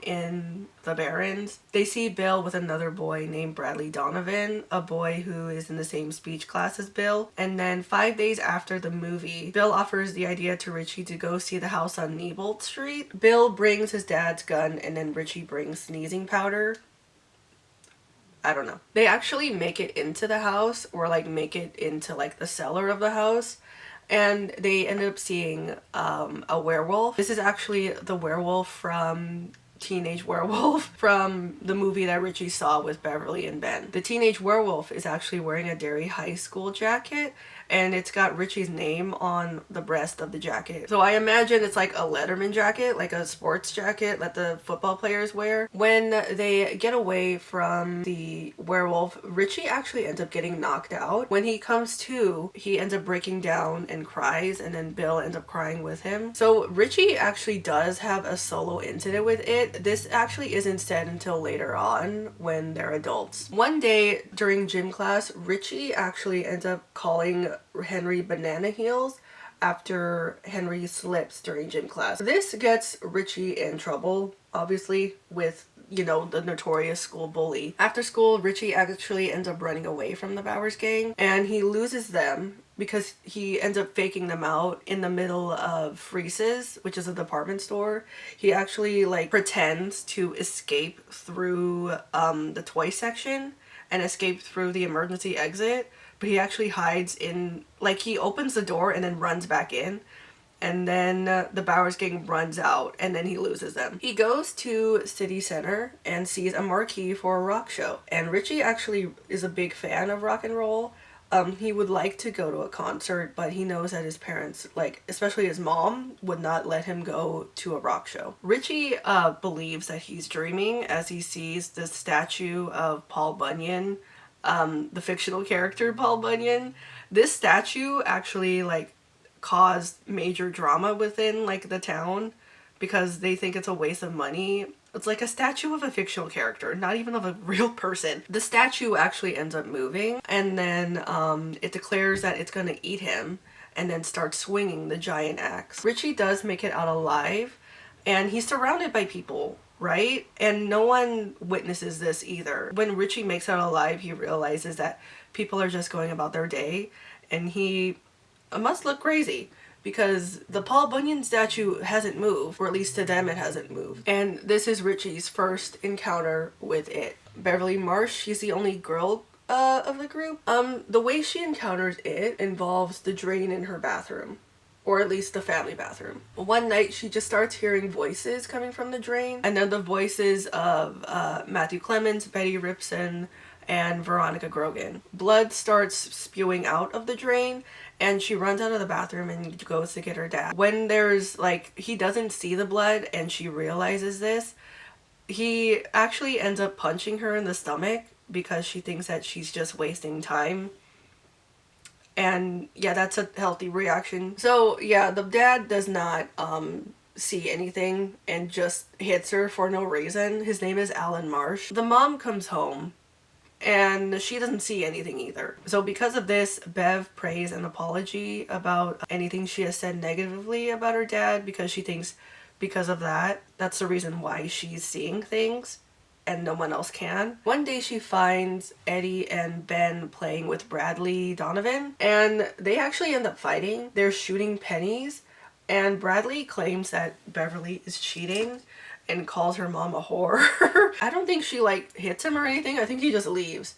in the Barrens. They see Bill with another boy named Bradley Donovan, a boy who is in the same speech class as Bill. And then 5 days after the movie, Bill offers the idea to Richie to go see the house on Neibolt Street. Bill brings his dad's gun, and then Richie brings sneezing powder. I don't know. They actually make it into the house, or like make it into like the cellar of the house. And they end up seeing a werewolf. This is actually the werewolf from Teenage Werewolf from the movie that Richie saw with Beverly and Ben. The teenage werewolf is actually wearing a Derry High School jacket, and it's got Richie's name on the breast of the jacket. So I imagine it's like a Letterman jacket, like a sports jacket that the football players wear. When they get away from the werewolf, Richie actually ends up getting knocked out. When he comes to, he ends up breaking down and cries, and then Bill ends up crying with him. So Richie actually does have a solo incident with it. This actually isn't said until later on when they're adults. One day during gym class, Richie actually ends up calling Henry Banana Heels after Henry slips during gym class. This gets Richie in trouble, obviously, with, you know, the notorious school bully. After school, Richie actually ends up running away from the Bowers gang, and he loses them because he ends up faking them out in the middle of Freese's, which is a department store. He actually like pretends to escape through the toy section and escape through the emergency exit, but he actually hides in, like, he opens the door and then runs back in, and then the Bowers gang runs out, and then he loses them. He goes to City Center and sees a marquee for a rock show, and Richie actually is a big fan of rock and roll. He would like to go to a concert, but he knows that his parents, like, especially his mom, would not let him go to a rock show. Richie believes that he's dreaming as he sees the statue of Paul Bunyan, the fictional character Paul Bunyan. This statue actually, like, caused major drama within, like, the town because they think it's a waste of money. It's like a statue of a fictional character, not even of a real person. The statue actually ends up moving, and then it declares that it's gonna eat him, and then starts swinging the giant axe. Richie does make it out alive, and he's surrounded by people, right? And no one witnesses this either. When Richie makes it out alive, he realizes that people are just going about their day, and he must look crazy, because the Paul Bunyan statue hasn't moved, or at least to them it hasn't moved. And this is Richie's first encounter with it. Beverly Marsh, she's the only girl of the group. The way she encounters it involves the drain in her bathroom, or at least the family bathroom. One night she just starts hearing voices coming from the drain, and they're the voices of Matthew Clemens, Betty Ripson, and Veronica Grogan. Blood starts spewing out of the drain, and she runs out of the bathroom and goes to get her dad. When there's, like, he doesn't see the blood and she realizes this, he actually ends up punching her in the stomach because she thinks that she's just wasting time. And yeah, that's a healthy reaction. So yeah, the dad does not see anything and just hits her for no reason. His name is Alan Marsh. The mom comes home and she doesn't see anything either. So because of this, Bev prays an apology about anything she has said negatively about her dad, because she thinks because of that, that's the reason why she's seeing things and no one else can. One day she finds Eddie and Ben playing with Bradley Donovan, and they actually end up fighting. They're shooting pennies, and Bradley claims that Beverly is cheating and calls her mom a whore. I don't think she like hits him or anything. I think he just leaves.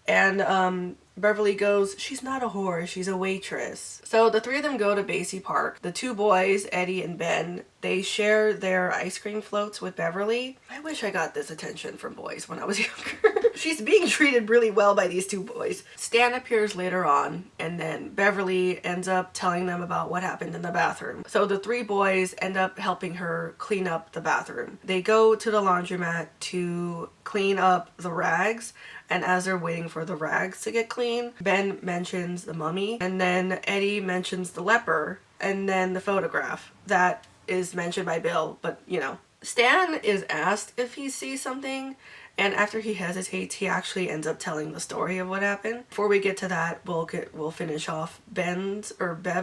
And Beverly goes, she's not a whore, she's a waitress. So the three of them go to Basie Park. The two boys, Eddie and Ben, they share their ice cream floats with Beverly. I wish I got this attention from boys when I was younger. She's being treated really well by these two boys. Stan appears later on, and then Beverly ends up telling them about what happened in the bathroom. So the three boys end up helping her clean up the bathroom. They go to the laundromat to clean up the rags, and as they're waiting for the rags to get clean, Ben mentions the mummy, and then Eddie mentions the leper, and then the photograph that is mentioned by Bill, but you know. Stan is asked if he sees something, and after he hesitates, he actually ends up telling the story of what happened. Before we get to that, we'll finish off Bev's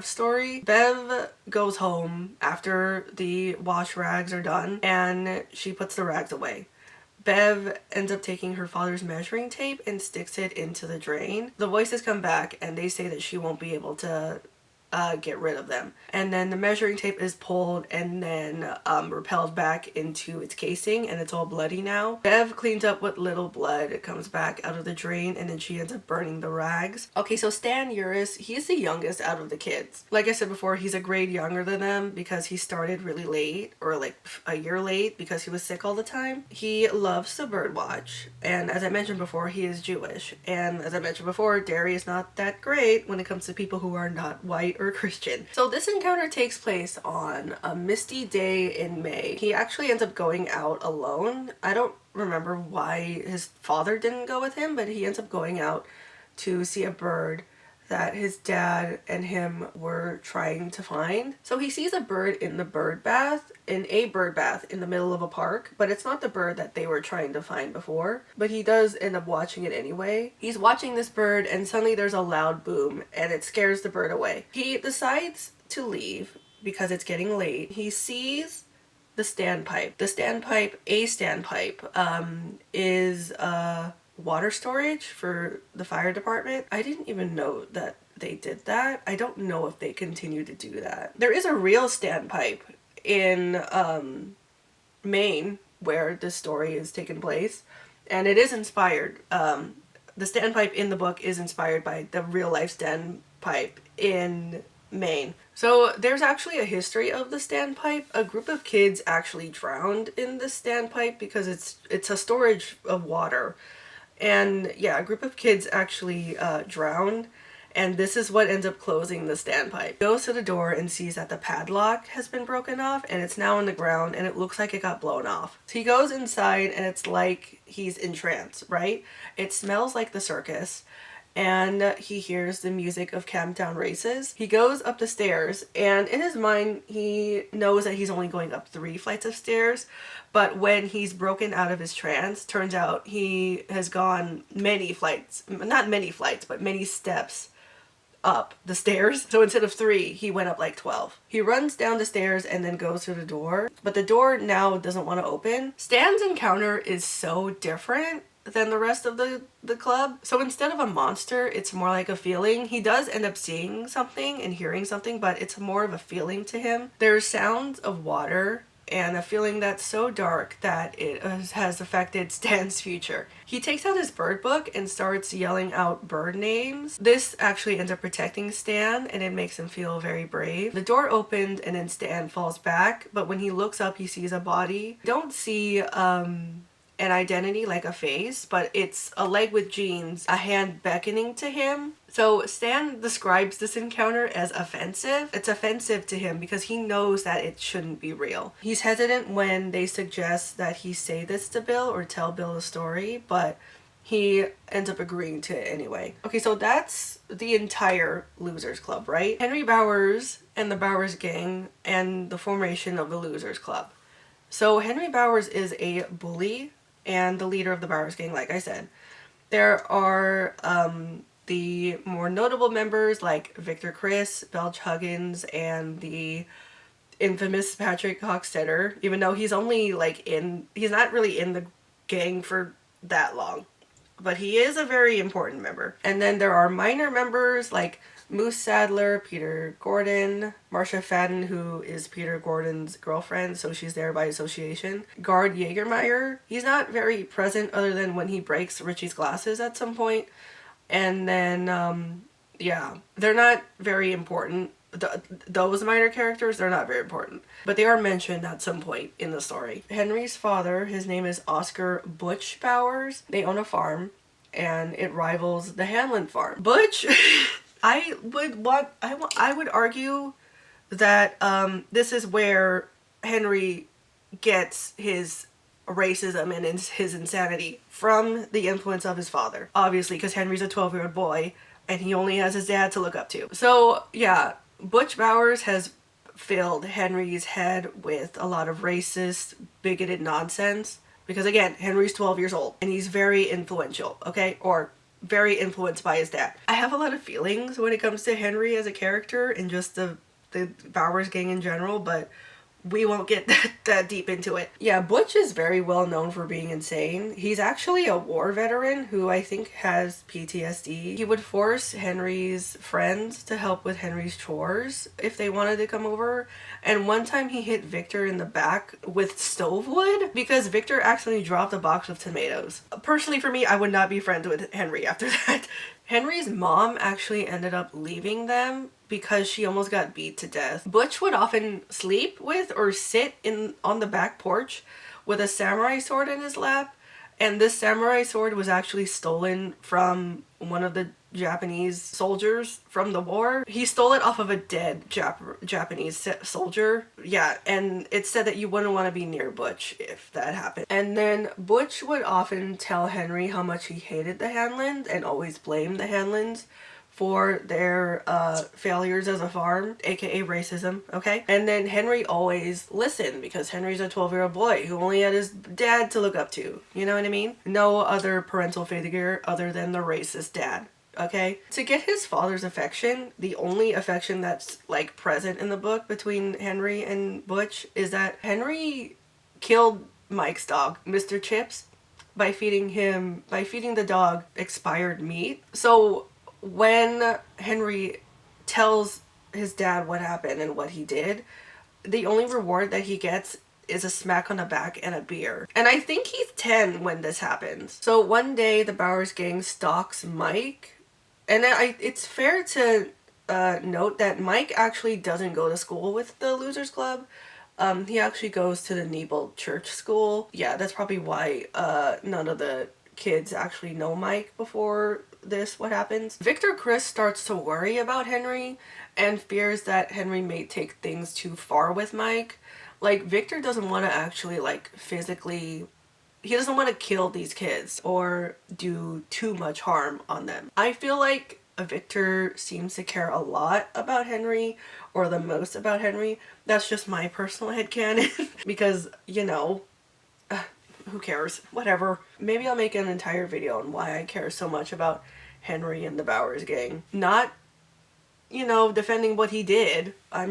story. Bev goes home after the wash rags are done, and she puts the rags away. Bev ends up taking her father's measuring tape and sticks it into the drain. The voices come back and they say that she won't be able to get rid of them. And then the measuring tape is pulled and then repelled back into its casing, and it's all bloody now. Bev cleans up what little blood comes back out of the drain, and then she ends up burning the rags. Okay, so Stan Uris, he's the youngest out of the kids. Like I said before, he's a grade younger than them because he started really late, or like a year late, because he was sick all the time. He loves to birdwatch, and as I mentioned before, he is Jewish. And as I mentioned before, dairy is not that great when it comes to people who are not white or Christian. So this encounter takes place on a misty day in May. He actually ends up going out alone. I don't remember why his father didn't go with him, but he ends up going out to see a bird that his dad and him were trying to find. So he sees a bird in a bird bath in the middle of a park, but it's not the bird that they were trying to find before, but he does end up watching it anyway. He's watching this bird and suddenly there's a loud boom and it scares the bird away. He decides to leave because it's getting late. He sees the standpipe. The standpipe, is water storage for the fire department. I didn't even know that they did that. I don't know if they continue to do that. There is a real standpipe in Maine where this story is taking place, and it is inspired. The standpipe in the book is inspired by the real life standpipe in Maine. So there's actually a history of the standpipe. A group of kids actually drowned in the standpipe because it's a storage of water. And yeah, a group of kids actually drowned, and this is what ends up closing the standpipe. He goes to the door and sees that the padlock has been broken off and it's now on the ground and it looks like it got blown off. So he goes inside and it's like he's in trance, right? It smells like the circus, and he hears the music of Camptown races. He goes up the stairs, and in his mind he knows that he's only going up 3 flights of stairs, but when he's broken out of his trance, turns out he has gone many steps up the stairs. So instead of 3, he went up like 12. He runs down the stairs and then goes to the door, but the door now doesn't want to open. Stan's encounter is so different than the rest of the club. So instead of a monster, it's more like a feeling. He does end up seeing something and hearing something, but it's more of a feeling to him. There's sounds of water and a feeling that's so dark that it has affected Stan's future. He takes out his bird book and starts yelling out bird names. This actually ends up protecting Stan, and it makes him feel very brave. The door opened and then Stan falls back, but when he looks up he sees a body. Don't see an identity like a face, but it's a leg with jeans, a hand beckoning to him. So Stan describes this encounter as offensive. It's offensive to him because he knows that it shouldn't be real. He's hesitant when they suggest that he say this to Bill or tell Bill the story, but he ends up agreeing to it anyway. Okay, so that's the entire Losers Club, right? Henry Bowers and the Bowers gang and the formation of the Losers Club. So Henry Bowers is a bully and the leader of the Bowers gang, like I said. There are the more notable members like Victor Criss, Belch Huggins, and the infamous Patrick Hockstetter, even though he's only like he's not really in the gang for that long. But he is a very important member. And then there are minor members like Moose Sadler, Peter Gordon, Marcia Fadden, who is Peter Gordon's girlfriend, so she's there by association. Guard Jägermeyer, he's not very present other than when he breaks Richie's glasses at some point. And then, yeah, they're not very important. Those minor characters, they're not very important. But they are mentioned at some point in the story. Henry's father, his name is Oscar Butch Bowers. They own a farm, and it rivals the Hanlon farm. Butch, I would argue that this is where Henry gets his racism and his insanity from the influence of his father. Obviously, because Henry's a 12-year-old boy, and he only has his dad to look up to. So, yeah, Butch Bowers has filled Henry's head with a lot of racist, bigoted nonsense. Because again, Henry's 12 years old, and he's very influential, okay? Or very influenced by his dad. I have a lot of feelings when it comes to Henry as a character and just the Bowers gang in general, but we won't get that deep into it. Yeah, Butch is very well known for being insane. He's actually a war veteran who I think has PTSD. He would force Henry's friends to help with Henry's chores if they wanted to come over. And one time he hit Victor in the back with stove wood because Victor accidentally dropped a box of tomatoes. Personally, for me, I would not be friends with Henry after that. Henry's mom actually ended up leaving them because she almost got beat to death. Butch would often sleep with or sit on the back porch with a samurai sword in his lap, and this samurai sword was actually stolen from one of the Japanese soldiers from the war. He stole it off of a dead Japanese soldier. Yeah, and it said that you wouldn't want to be near Butch if that happened. And then Butch would often tell Henry how much he hated the Hanlons and always blame the Hanlons for their failures as a farm, aka racism, okay? And then Henry always listened because Henry's a 12-year-old boy who only had his dad to look up to. You know what I mean? No other parental figure other than the racist dad. Okay? To get his father's affection, the only affection that's like present in the book between Henry and Butch is that Henry killed Mike's dog, Mr. Chips, by feeding the dog expired meat. So when Henry tells his dad what happened and what he did, the only reward that he gets is a smack on the back and a beer. And I think he's 10 when this happens. So one day the Bowers gang stalks Mike, and it's fair to note that Mike actually doesn't go to school with the Losers Club. He actually goes to the Niebel Church School. Yeah, that's probably why none of the kids actually know Mike before what happens. Victor Criss starts to worry about Henry and fears that Henry may take things too far with Mike. Like, Victor doesn't want to actually, like, physically... He doesn't want to kill these kids or do too much harm on them. I feel like Victor seems to care a lot about Henry, or the most about Henry. That's just my personal headcanon. Because, you know... who cares? Whatever. Maybe I'll make an entire video on why I care so much about Henry and the Bowers gang. Not, you know, defending what he did. I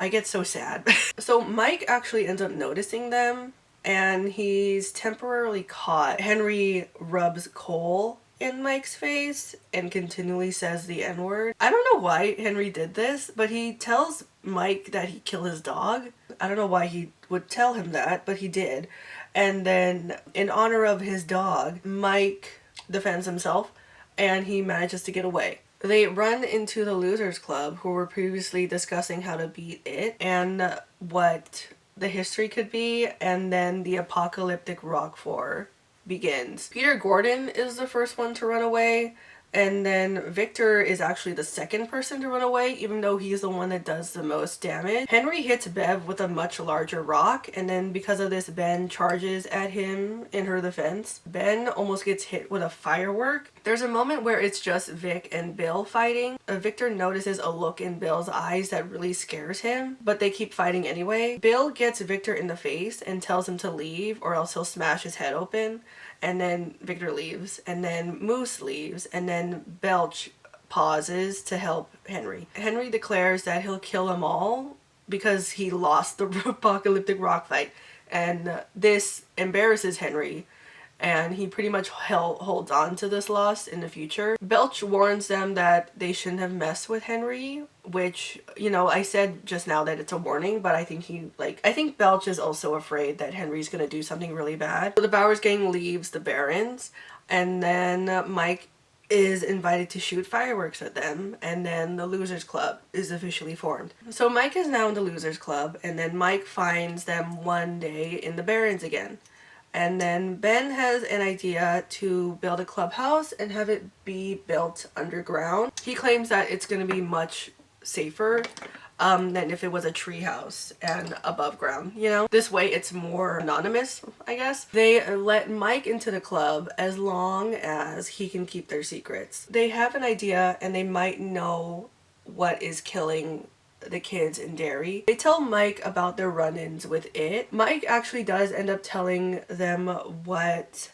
get so sad. So Mike actually ends up noticing them, and he's temporarily caught. Henry rubs coal in Mike's face and continually says the N-word. I don't know why Henry did this, but he tells Mike that he killed his dog. I don't know why he would tell him that, but he did. And then, in honor of his dog, Mike defends himself, and he manages to get away. They run into the Losers Club, who were previously discussing how to beat it, and what the history could be, and then the apocalyptic rock war begins. Peter Gordon is the first one to run away. And then Victor is actually the second person to run away, even though he's the one that does the most damage. Henry hits Bev with a much larger rock, and then because of this, Ben charges at him in her defense. Ben almost gets hit with a firework. There's a moment where it's just Vic and Bill fighting. Victor notices a look in Bill's eyes that really scares him, but they keep fighting anyway. Bill gets Victor in the face and tells him to leave or else he'll smash his head open. And then Victor leaves, and then Moose leaves, and then Belch pauses to help Henry. Henry declares that he'll kill them all because he lost the apocalyptic rock fight, and this embarrasses Henry, and he pretty much holds on to this loss in the future. Belch warns them that they shouldn't have messed with Henry, which, you know, I said just now that it's a warning, but I think Belch is also afraid that Henry's gonna do something really bad. So the Bowers gang leaves the Barrens, and then Mike is invited to shoot fireworks at them, and then the Losers Club is officially formed. So Mike is now in the Losers Club, and then Mike finds them one day in the Barrens again. And then Ben has an idea to build a clubhouse and have it be built underground. He claims that it's going to be much safer than if it was a treehouse and above ground, you know? This way it's more anonymous, I guess. They let Mike into the club as long as he can keep their secrets. They have an idea and they might know what is killing the kids in Derry. They tell Mike about their run-ins with it. Mike actually does end up telling them what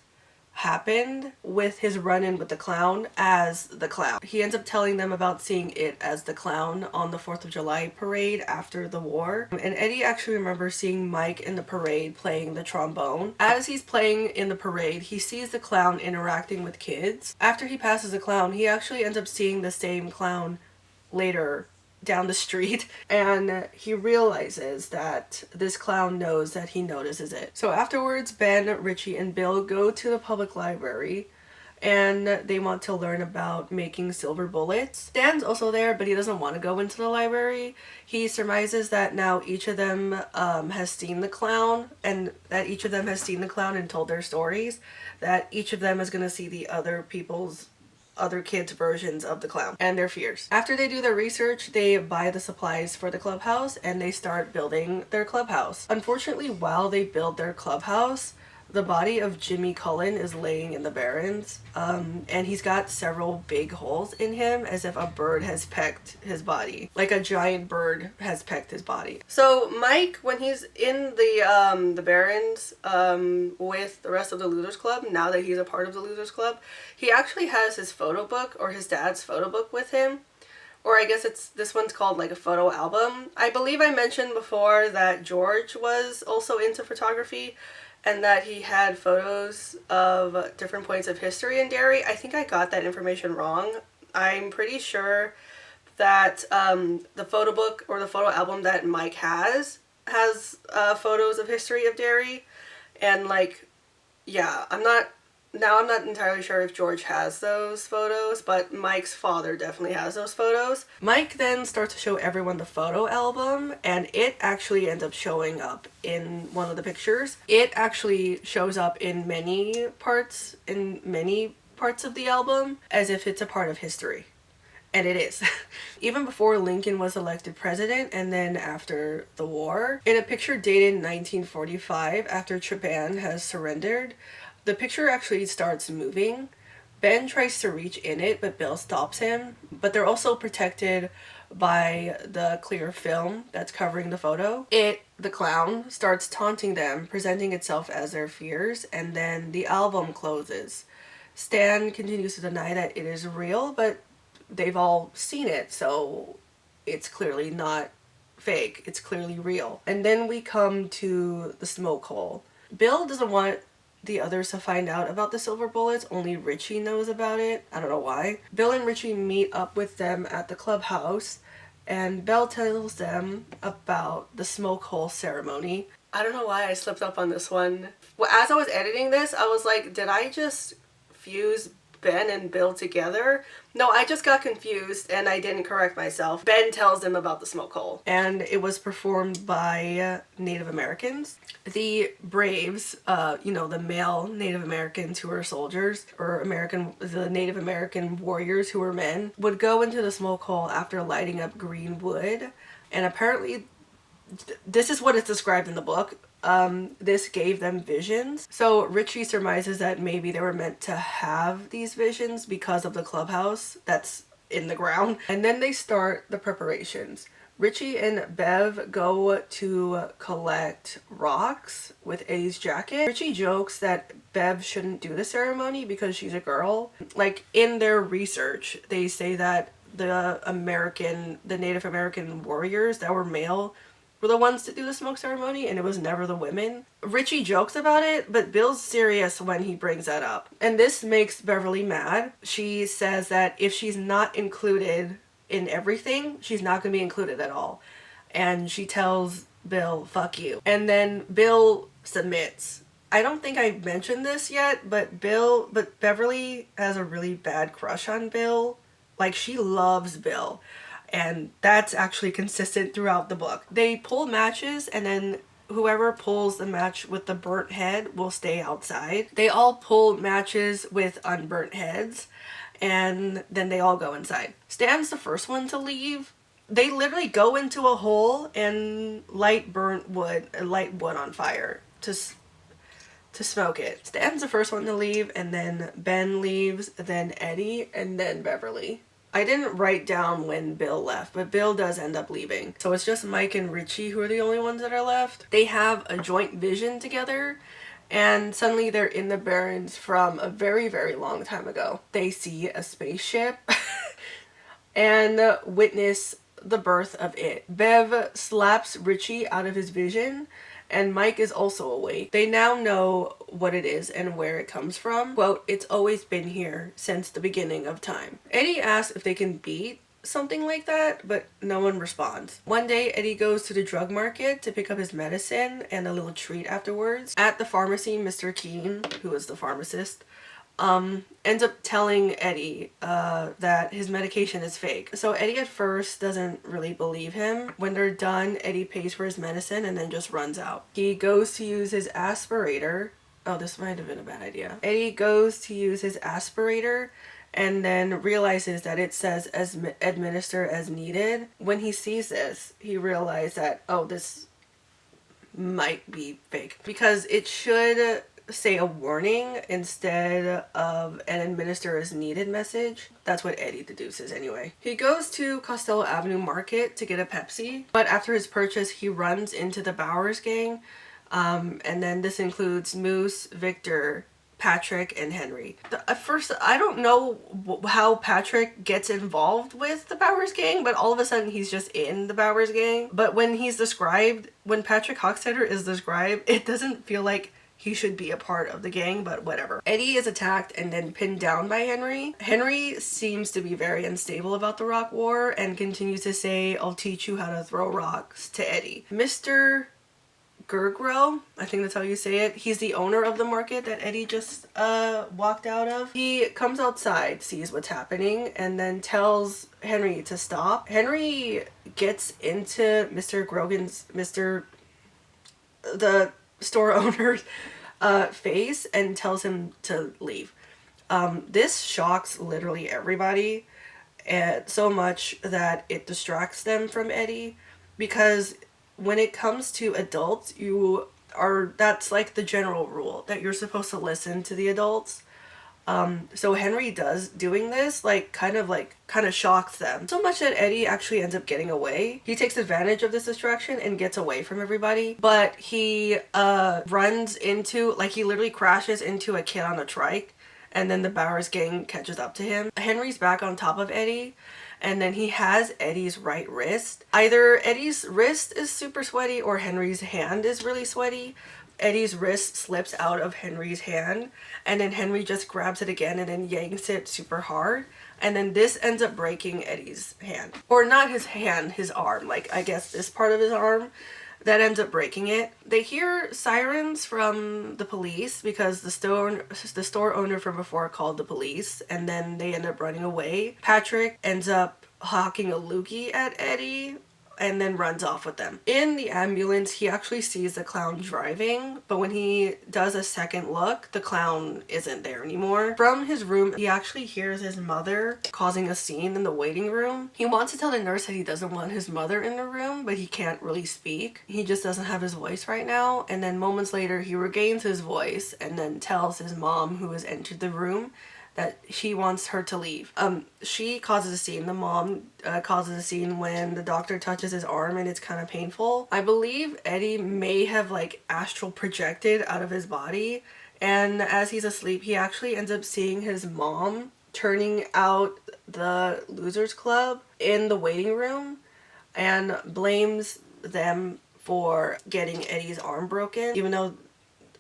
happened with his run-in with the clown as the clown. He ends up telling them about seeing it as the clown on the 4th of July parade after the war. And Eddie actually remembers seeing Mike in the parade playing the trombone. As he's playing in the parade, he sees the clown interacting with kids. After he passes the clown, he actually ends up seeing the same clown later down the street, and he realizes that this clown knows that he notices it. So afterwards, Ben, Richie, and Bill go to the public library and they want to learn about making silver bullets. Dan's also there, but he doesn't want to go into the library. He surmises that now each of them has seen the clown, and that each of them has seen the clown and told their stories, that each of them is going to see the other kids' versions of the clown and their fears. After they do their research, they buy the supplies for the clubhouse and they start building their clubhouse. Unfortunately, while they build their clubhouse, the body of Jimmy Cullen is laying in the Barrens, and he's got several big holes in him as if a bird has pecked his body. Like a giant bird has pecked his body. So Mike, when he's in the Barrens with the rest of the Losers Club, now that he's a part of the Losers Club, he actually has his photo book, or his dad's photo book, with him. Or I guess this one's called like a photo album. I believe I mentioned before that George was also into photography, and that he had photos of different points of history in Derry. I think I got that information wrong. I'm pretty sure that the photo book or the photo album that Mike has photos of history of Derry. And like, yeah, I'm not entirely sure if George has those photos, but Mike's father definitely has those photos. Mike then starts to show everyone the photo album, and it actually ends up showing up in one of the pictures. It actually shows up in many parts of the album as if it's a part of history. And it is. Even before Lincoln was elected president and then after the war. In a picture dated 1945, after Japan has surrendered, the picture actually starts moving. Ben tries to reach in it, but Bill stops him. But they're also protected by the clear film that's covering the photo. The clown, starts taunting them, presenting itself as their fears, and then the album closes. Stan continues to deny that it is real, but they've all seen it, so it's clearly not fake. It's clearly real. And then we come to the smoke hole. Bill doesn't want the others to find out about the silver bullets. Only Richie knows about it. I don't know why. Bill and Richie meet up with them at the clubhouse, and Bill tells them about the smoke hole ceremony. I don't know why I slipped up on this one. Well, as I was editing this, I was like, did I just fuse Ben and Bill together. No, I just got confused and I didn't correct myself. Ben tells them about the smoke hole. And it was performed by Native Americans. The Braves, the male Native Americans who were soldiers, or the Native American warriors who were men, would go into the smoke hole after lighting up green wood. And apparently, this is what is described in the book. This gave them visions. So Richie surmises that maybe they were meant to have these visions because of the clubhouse that's in the ground. And then they start the preparations. Richie and Bev go to collect rocks with Eddie's jacket. Richie jokes that Bev shouldn't do the ceremony because she's a girl. Like, in their research, they say that the Native American warriors that were male were the ones to do the smoke ceremony, and it was never the women. Richie jokes about it, but Bill's serious when he brings that up. And this makes Beverly mad. She says that if she's not included in everything, she's not going to be included at all. And she tells Bill, fuck you. And then Bill submits. I don't think I mentioned this yet, but Beverly has a really bad crush on Bill. Like, she loves Bill. And that's actually consistent throughout the book. They pull matches, and then whoever pulls the match with the burnt head will stay outside. They all pull matches with unburnt heads, and then they all go inside. Stan's the first one to leave. They literally go into a hole and light wood on fire to smoke it. Stan's the first one to leave, and then Ben leaves, then Eddie, and then Beverly. I didn't write down when Bill left, but Bill does end up leaving. So it's just Mike and Richie who are the only ones that are left. They have a joint vision together, and suddenly they're in the Barrens from a very, very long time ago. They see a spaceship and witness the birth of it. Bev slaps Richie out of his vision, and Mike is also awake. They now know what it is and where it comes from. Quote, "It's always been here since the beginning of time." Eddie asks if they can beat something like that, but no one responds. One day, Eddie goes to the drug market to pick up his medicine and a little treat afterwards. At the pharmacy, Mr. Keene, who is the pharmacist, ends up telling Eddie that his medication is fake. So Eddie at first doesn't really believe him. When they're done, Eddie pays for his medicine and then just runs out. He goes to use his aspirator. Oh, this might have been a bad idea. Eddie goes to use his aspirator and then realizes that it says administer as needed. When he sees this, he realizes that, oh, this might be fake, because it should say a warning instead of an administer as needed message. That's what Eddie deduces anyway. He goes to Costello Avenue Market to get a Pepsi, but after his purchase he runs into the Bowers gang, and then this includes Moose, Victor, Patrick, and Henry. At first, I don't know how Patrick gets involved with the Bowers gang, but all of a sudden he's just in the Bowers gang. But when Patrick Hockstetter is described, it doesn't feel like he should be a part of the gang, but whatever. Eddie is attacked and then pinned down by Henry. Henry seems to be very unstable about the rock war and continues to say, "I'll teach you how to throw rocks," to Eddie. Mr. Gergro, I think that's how you say it, he's the owner of the market that Eddie just walked out of. He comes outside, sees what's happening, and then tells Henry to stop. Henry gets into the store owner's face and tells him to leave. This shocks literally everybody, so much that it distracts them from Eddie, because when it comes to adults, that's like the general rule that you're supposed to listen to the adults. So Henry doing this, kind of shocks them. So much that Eddie actually ends up getting away. He takes advantage of this distraction and gets away from everybody. But he he literally crashes into a kid on a trike, and then the Bowers gang catches up to him. Henry's back on top of Eddie, and then he has Eddie's right wrist. Either Eddie's wrist is super sweaty or Henry's hand is really sweaty. Eddie's wrist slips out of Henry's hand, and then Henry just grabs it again and then yanks it super hard, and then this ends up breaking Eddie's hand. Or not his hand, his arm, I guess this part of his arm. that ends up breaking it. They hear sirens from the police because the store owner from before called the police, and then they end up running away. Patrick ends up hawking a loogie at Eddie and then runs off with them. In the ambulance, he actually sees the clown driving, but when he does a second look, the clown isn't there anymore. From his room, he actually hears his mother causing a scene in the waiting room. He wants to tell the nurse that he doesn't want his mother in the room, but he can't really speak. He just doesn't have his voice right now, and then moments later, he regains his voice and then tells his mom, who has entered the room, that she wants her to leave. She causes a scene. The mom causes a scene when the doctor touches his arm and it's kind of painful. I believe Eddie may have like astral projected out of his body, and as he's asleep, he actually ends up seeing his mom turning out the Losers Club in the waiting room and blames them for getting Eddie's arm broken, even though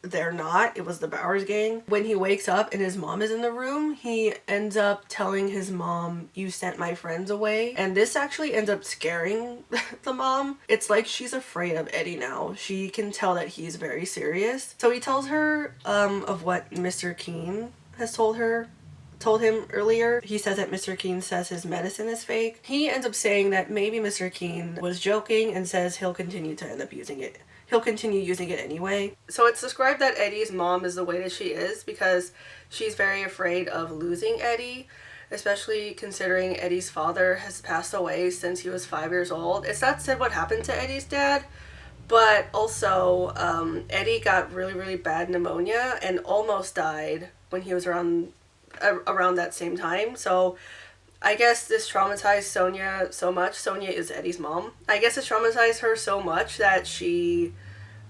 they're not. It was the Bowers gang. When he wakes up and his mom is in the room, he ends up telling his mom, "You sent my friends away." And this actually ends up scaring the mom. It's like she's afraid of Eddie now. She can tell that he's very serious. So he tells her of what Mr. Keene has told him earlier. He says that Mr. Keene says his medicine is fake. He ends up saying that maybe Mr. Keene was joking and says he'll continue to end up using it. He'll continue using it anyway. So it's described that Eddie's mom is the way that she is because she's very afraid of losing Eddie, especially considering Eddie's father has passed away since he was 5 years old. It's not said what happened to Eddie's dad, but also Eddie got really, really bad pneumonia and almost died when he was around that same time. So I guess this traumatized Sonia so much. Sonia is Eddie's mom. I guess it traumatized her so much that she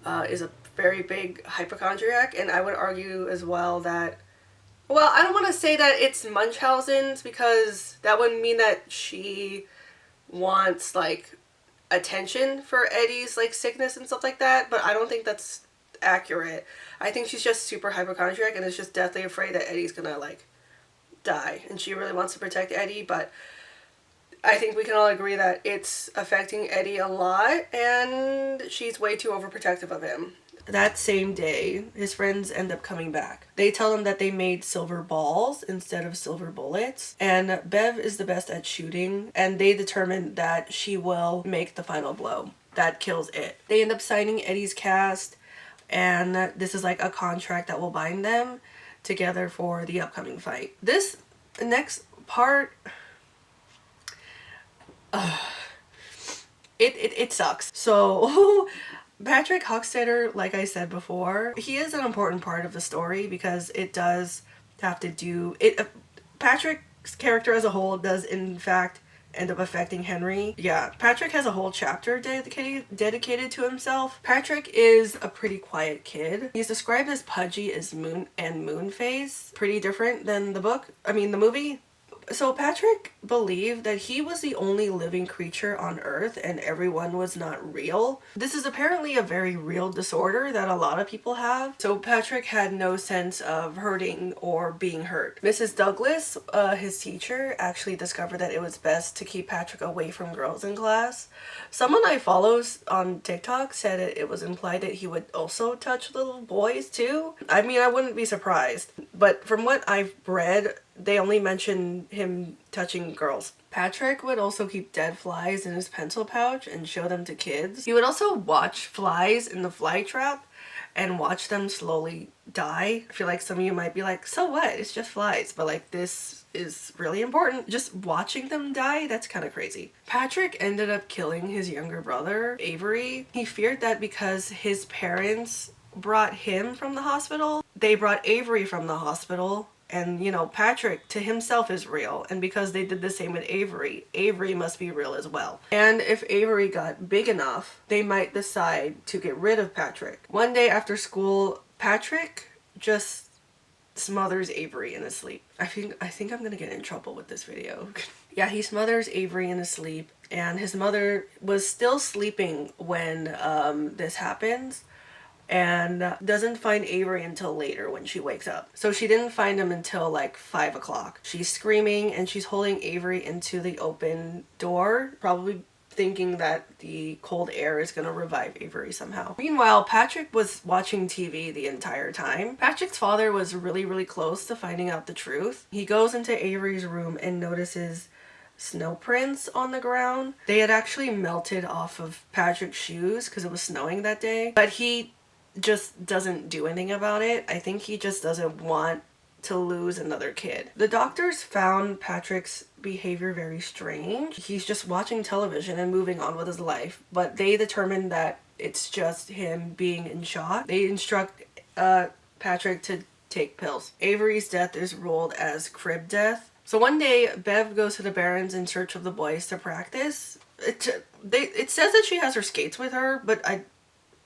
is a very big hypochondriac. And I would argue as well that, well, I don't want to say that it's Munchausen's because that would mean that she wants like attention for Eddie's like sickness and stuff like that. But I don't think that's accurate. I think she's just super hypochondriac and is just deathly afraid that Eddie's gonna like die, and she really wants to protect Eddie. But I think we can all agree that it's affecting Eddie a lot and she's way too overprotective of him. That same day, his friends end up coming back. They tell him that they made silver balls instead of silver bullets, and Bev is the best at shooting, and they determine that she will make the final blow that kills it. They end up signing Eddie's cast, and this is like a contract that will bind them together for the upcoming fight. This next part, it sucks. So Patrick Hockstetter, like I said before, he is an important part of the story because it does have to do it. Patrick's character as a whole does in fact end up affecting Henry. Yeah, Patrick has a whole chapter dedicated to himself. Patrick is a pretty quiet kid. He's described as pudgy as Moonface. Pretty different than the movie. So Patrick believed that he was the only living creature on Earth and everyone was not real. This is apparently a very real disorder that a lot of people have. So Patrick had no sense of hurting or being hurt. Mrs. Douglas, his teacher, actually discovered that it was best to keep Patrick away from girls in class. Someone I follow on TikTok said it was implied that he would also touch little boys too. I mean, I wouldn't be surprised. But from what I've read, they only mention him touching girls. Patrick would also keep dead flies in his pencil pouch and show them to kids. He would also watch flies in the fly trap and watch them slowly die. I feel like some of you might be like, so what? It's just flies. But like, this is really important. Just watching them die, that's kind of crazy. Patrick ended up killing his younger brother, Avery. He feared that because his parents brought him from the hospital, they brought Avery from the hospital. And, you know, Patrick to himself is real. And because they did the same with Avery, Avery must be real as well. And if Avery got big enough, they might decide to get rid of Patrick. One day after school, Patrick just smothers Avery in his sleep. I think I'm gonna get in trouble with this video. Yeah, he smothers Avery in his sleep. And his mother was still sleeping when this happens. And doesn't find Avery until later when she wakes up. So she didn't find him until like 5 o'clock. She's screaming and she's holding Avery into the open door, probably thinking that the cold air is going to revive Avery somehow. Meanwhile, Patrick was watching TV the entire time. Patrick's father was really, really close to finding out the truth. He goes into Avery's room and notices snow prints on the ground. They had actually melted off of Patrick's shoes because it was snowing that day, but he just doesn't do anything about it. I think he just doesn't want to lose another kid. The doctors found Patrick's behavior very strange. He's just watching television and moving on with his life, but they determined that it's just him being in shock. They instruct Patrick to take pills. Avery's death is ruled as crib death. So one day, Bev goes to the Barrens in search of the boys to practice. It says that she has her skates with her, but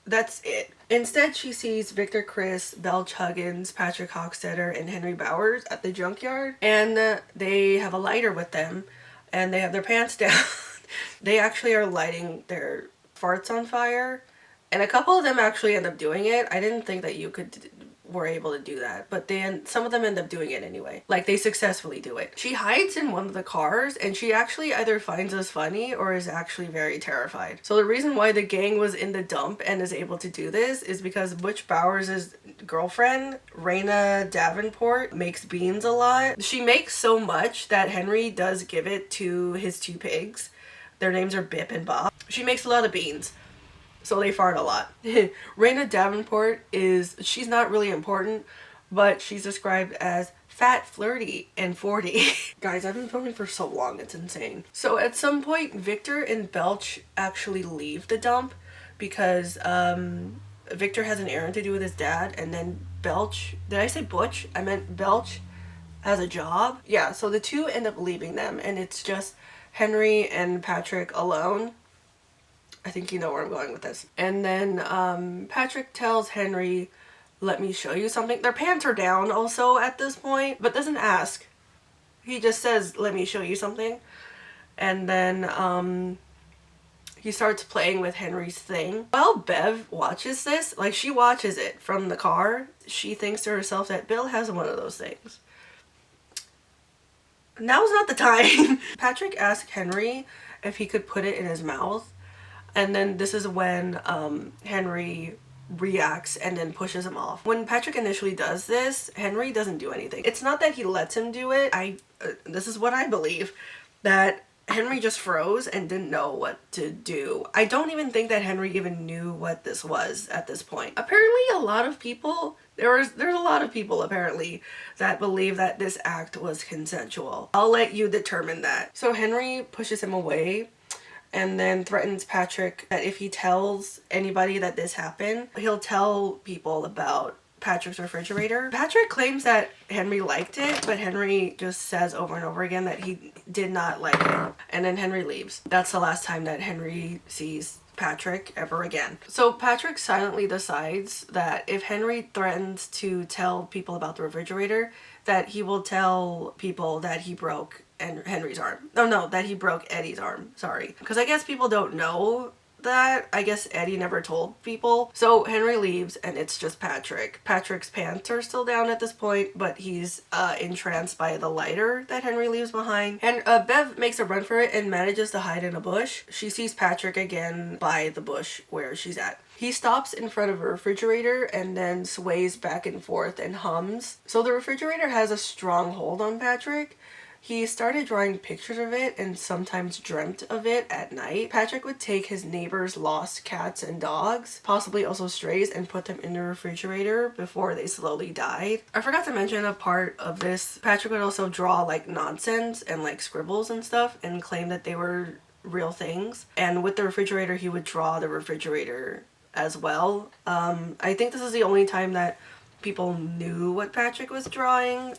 that's it. Instead, she sees Victor Criss, Belch Huggins, Patrick Hochstetter, and Henry Bowers at the junkyard. And they have a lighter with them, and they have their pants down. They actually are lighting their farts on fire. And a couple of them actually end up doing it. I didn't think that you were able to do that, but then some of them end up doing it anyway. Like, they successfully do it. She hides in one of the cars, and she actually either finds us funny or is actually very terrified. So the reason why the gang was in the dump and is able to do this is because Butch Bowers' girlfriend, Raina Davenport, makes beans a lot. She makes so much that Henry does give it to his two pigs. Their names are Bip and Bop. She makes a lot of beans, so they fart a lot. Raina Davenport she's not really important, but she's described as fat, flirty, and 40. Guys, I've been filming for so long, it's insane. So at some point, Victor and Belch actually leave the dump because Victor has an errand to do with his dad, and then Belch, did I say Butch? I meant Belch has a job. Yeah, so the two end up leaving them, and it's just Henry and Patrick alone. I think you know where I'm going with this. And then Patrick tells Henry, let me show you something. Their pants are down also at this point, but doesn't ask. He just says, let me show you something. And then he starts playing with Henry's thing. While Bev watches this, like, she watches it from the car, she thinks to herself that Bill has one of those things. Now's not the time. Patrick asks Henry if he could put it in his mouth. And then this is when Henry reacts and then pushes him off. When Patrick initially does this, Henry doesn't do anything. It's not that he lets him do it. This is what I believe, that Henry just froze and didn't know what to do. I don't even think that Henry even knew what this was at this point. Apparently a lot of people, there's a lot of people apparently that believe that this act was consensual. I'll let you determine that. So Henry pushes him away and then threatens Patrick that if he tells anybody that this happened, he'll tell people about Patrick's refrigerator. Patrick claims that Henry liked it, but Henry just says over and over again that he did not like it. And then Henry leaves. That's the last time that Henry sees Patrick ever again. So Patrick silently decides that if Henry threatens to tell people about the refrigerator, that he will tell people that he broke Henry's arm. Oh no, that he broke Eddie's arm. Sorry. Because I guess people don't know that. I guess Eddie never told people. So Henry leaves and it's just Patrick. Patrick's pants are still down at this point, but he's entranced by the lighter that Henry leaves behind. And Bev makes a run for it and manages to hide in a bush. She sees Patrick again by the bush where she's at. He stops in front of a refrigerator and then sways back and forth and hums. So the refrigerator has a strong hold on Patrick. He started drawing pictures of it and sometimes dreamt of it at night. Patrick would take his neighbor's lost cats and dogs, possibly also strays, and put them in the refrigerator before they slowly died. I forgot to mention a part of this. Patrick would also draw like nonsense and like scribbles and stuff and claim that they were real things. And with the refrigerator, he would draw the refrigerator as well. I think this is the only time that people knew what Patrick was drawing,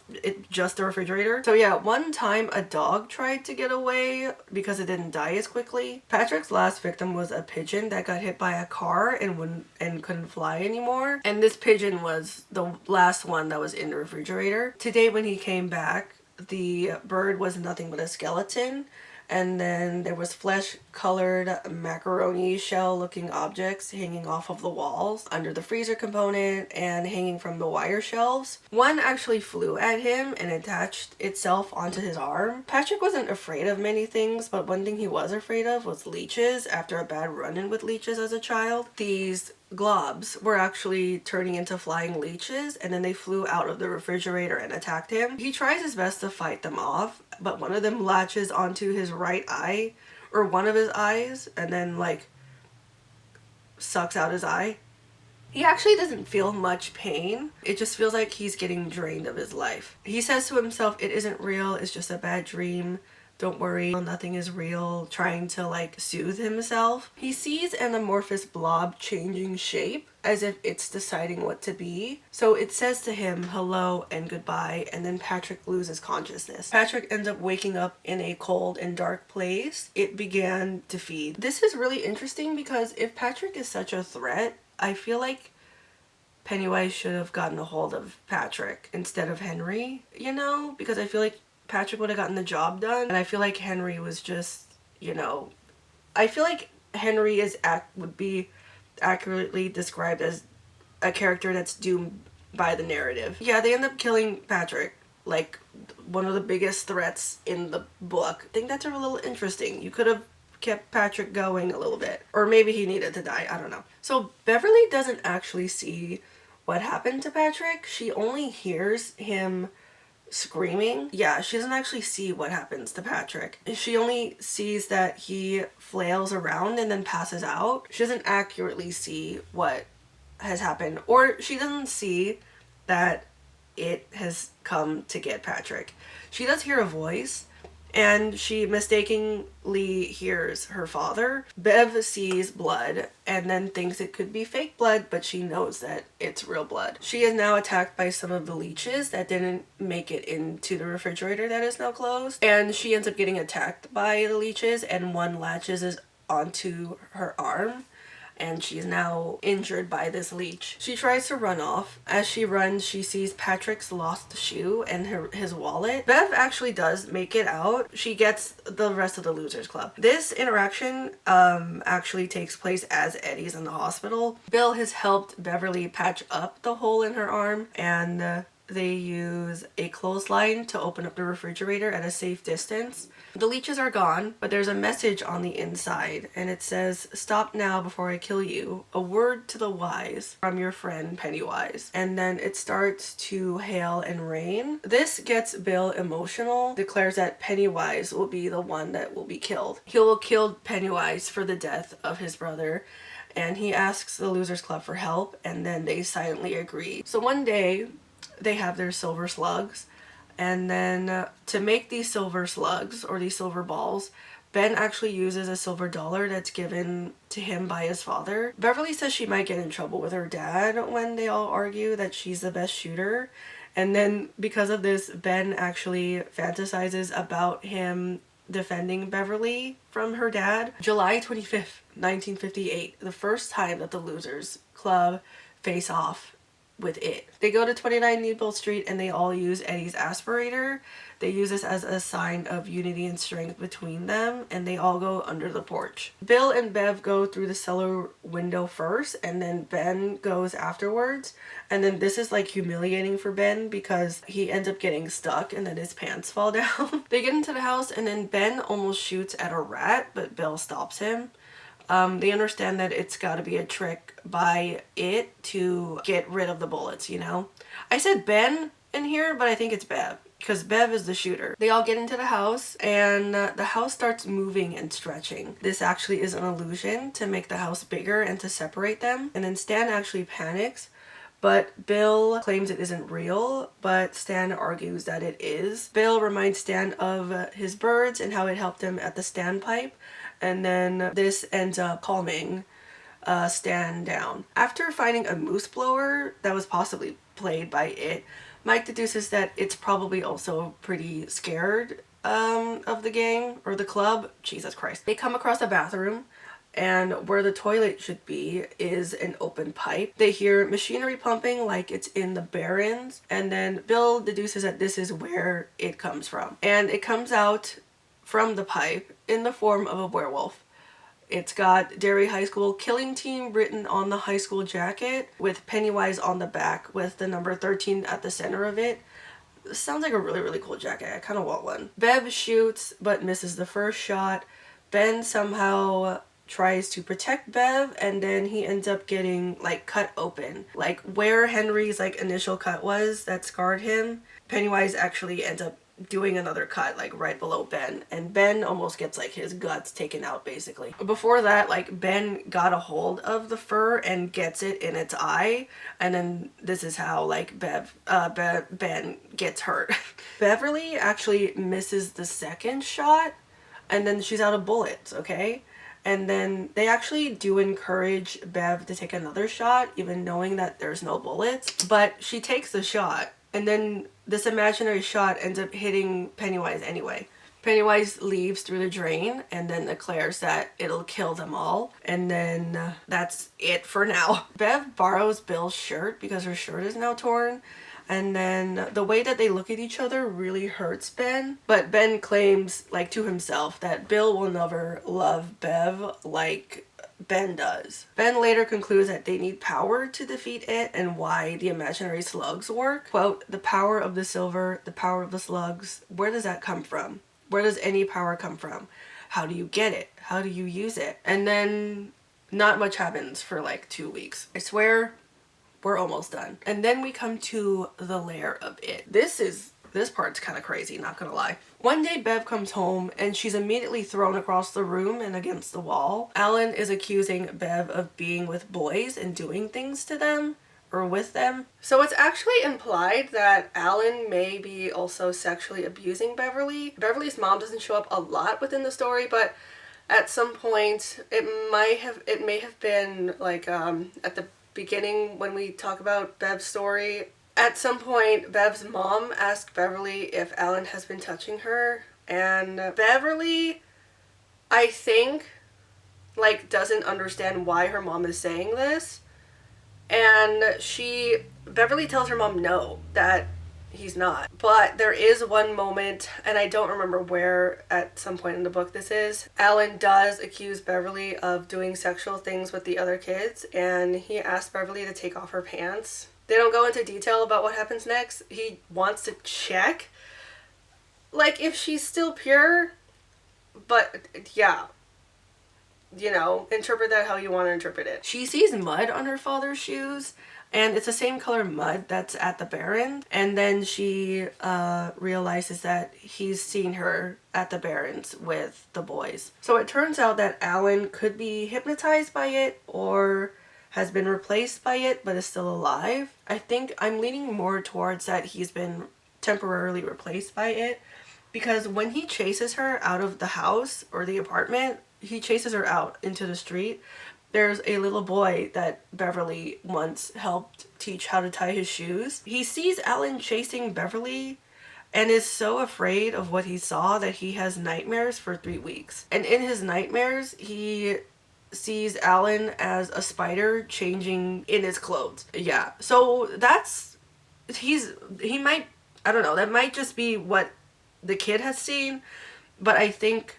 just the refrigerator. So yeah, one time a dog tried to get away because it didn't die as quickly. Patrick's last victim was a pigeon that got hit by a car and couldn't fly anymore. And this pigeon was the last one that was in the refrigerator. Today when he came back, the bird was nothing but a skeleton. And then there was flesh-colored macaroni shell-looking objects hanging off of the walls under the freezer component and hanging from the wire shelves. One actually flew at him and attached itself onto his arm. Patrick wasn't afraid of many things, but one thing he was afraid of was leeches after a bad run-in with leeches as a child. These globs were actually turning into flying leeches, and then they flew out of the refrigerator and attacked him. He tries his best to fight them off, but one of them latches onto his right eye, or one of his eyes, and then like sucks out his eye. He actually doesn't feel much pain. It just feels like he's getting drained of his life. He says to himself, it isn't real, it's just a bad dream. Don't worry, nothing is real, trying to like soothe himself. He sees an amorphous blob changing shape as if it's deciding what to be. So it says to him hello and goodbye, and then Patrick loses consciousness. Patrick ends up waking up in a cold and dark place it began to feed. This is really interesting because if Patrick is such a threat, I feel like Pennywise should have gotten a hold of Patrick instead of Henry, you know? Because I feel like Patrick would have gotten the job done, and I feel like Henry was just, you know, I feel like Henry would be accurately described as a character that's doomed by the narrative. Yeah, they end up killing Patrick, like one of the biggest threats in the book. I think that's a little interesting. You could have kept Patrick going a little bit, or maybe he needed to die, I don't know. So Beverly doesn't actually see what happened to Patrick. She only hears him screaming. Yeah, she doesn't actually see what happens to Patrick. She only sees that he flails around and then passes out. She doesn't accurately see what has happened, or she doesn't see that it has come to get Patrick. She does hear a voice, and she mistakenly hears her father. Bev sees blood and then thinks it could be fake blood, but she knows that it's real blood. She is now attacked by some of the leeches that didn't make it into the refrigerator that is now closed. And she ends up getting attacked by the leeches, and one latches onto her arm, and she's now injured by this leech. She tries to run off. As she runs, she sees Patrick's lost shoe and his wallet. Bev actually does make it out. She gets the rest of the Losers Club. This interaction actually takes place as Eddie's in the hospital. Bill has helped Beverly patch up the hole in her arm, and they use a clothesline to open up the refrigerator at a safe distance. The leeches are gone, but there's a message on the inside, and it says, "Stop now before I kill you. A word to the wise from your friend Pennywise." And then it starts to hail and rain. This gets Bill emotional, declares that Pennywise will be the one that will be killed. He will kill Pennywise for the death of his brother, and he asks the Losers Club for help, and then they silently agree. So one day, they have their silver slugs, and then to make these silver slugs, or these silver balls, Ben actually uses a silver dollar that's given to him by his father. Beverly says she might get in trouble with her dad when they all argue that she's the best shooter, and then because of this, Ben actually fantasizes about him defending Beverly from her dad. July 25th, 1958, the first time that the Losers Club face off with it. They go to 29 Needville Street and they all use Eddie's aspirator. They use this as a sign of unity and strength between them, and they all go under the porch. Bill and Bev go through the cellar window first, and then Ben goes afterwards. And then this is like humiliating for Ben because he ends up getting stuck and then his pants fall down. They get into the house and then Ben almost shoots at a rat, but Bill stops him. They understand that it's got to be a trick by it to get rid of the bullets, you know? I said Ben in here, but I think it's Bev, because Bev is the shooter. They all get into the house, and the house starts moving and stretching. This actually is an illusion to make the house bigger and to separate them. And then Stan actually panics, but Bill claims it isn't real, but Stan argues that it is. Bill reminds Stan of his birds and how it helped him at the standpipe, and then this ends up calming Stan down. After finding a moose blower that was possibly played by it, Mike deduces that it's probably also pretty scared of the gang or the club. Jesus Christ. They come across a bathroom, and where the toilet should be is an open pipe. They hear machinery pumping like it's in the Barrens, and then Bill deduces that this is where it comes from. And it comes out from the pipe in the form of a werewolf. It's got Derry High School Killing Team written on the high school jacket with Pennywise on the back with the number 13 at the center of it. Sounds like a really, really cool jacket. I kind of want one. Bev shoots but misses the first shot. Ben somehow tries to protect Bev, and then he ends up getting like cut open. Like where Henry's like initial cut was that scarred him, Pennywise actually ends up doing another cut like right below Ben, and Ben almost gets like his guts taken out basically. Before that, like Ben got a hold of the fur and gets it in its eye, and then this is how like Ben gets hurt. Beverly actually misses the second shot, and then she's out of bullets, okay? And then they actually do encourage Bev to take another shot, even knowing that there's no bullets. But she takes the shot, and then this imaginary shot ends up hitting Pennywise anyway. Pennywise leaves through the drain and then declares that it'll kill them all. And then that's it for now. Bev borrows Bill's shirt because her shirt is now torn. And then the way that they look at each other really hurts Ben. But Ben claims, like to himself, that Bill will never love Bev like Ben does. Ben later concludes that they need power to defeat it and why the imaginary slugs work. Quote, the power of the silver, the power of the slugs, where does that come from? Where does any power come from? How do you get it? How do you use it? And then not much happens for like 2 weeks. I swear we're almost done. And then we come to the lair of it. This part's kind of crazy, not gonna lie. One day Bev comes home and she's immediately thrown across the room and against the wall. Alan is accusing Bev of being with boys and doing things to them or with them. So it's actually implied that Alan may be also sexually abusing Beverly. Beverly's mom doesn't show up a lot within the story, but at some point it may have been like at the beginning when we talk about Bev's story. At some point, Bev's mom asked Beverly if Alan has been touching her, and Beverly, I think, like, doesn't understand why her mom is saying this, and Beverly tells her mom no, that he's not. But there is one moment, and I don't remember where at some point in the book this is, Alan does accuse Beverly of doing sexual things with the other kids, and he asks Beverly to take off her pants. They don't go into detail about what happens next. He wants to check, like, if she's still pure, but yeah, you know, interpret that how you want to interpret it. She sees mud on her father's shoes, and it's the same color mud that's at the Barren. And then she realizes that he's seen her at the Barrens with the boys. So it turns out that Alan could be hypnotized by it or has been replaced by it but is still alive. I think I'm leaning more towards that he's been temporarily replaced by it, because when he chases her out of the house or the apartment, he chases her out into the street. There's a little boy that Beverly once helped teach how to tie his shoes. He sees Alan chasing Beverly and is so afraid of what he saw that he has nightmares for 3 weeks. And in his nightmares, he sees Alan as a spider changing in his clothes. Yeah, so he might, I don't know, that might just be what the kid has seen, but I think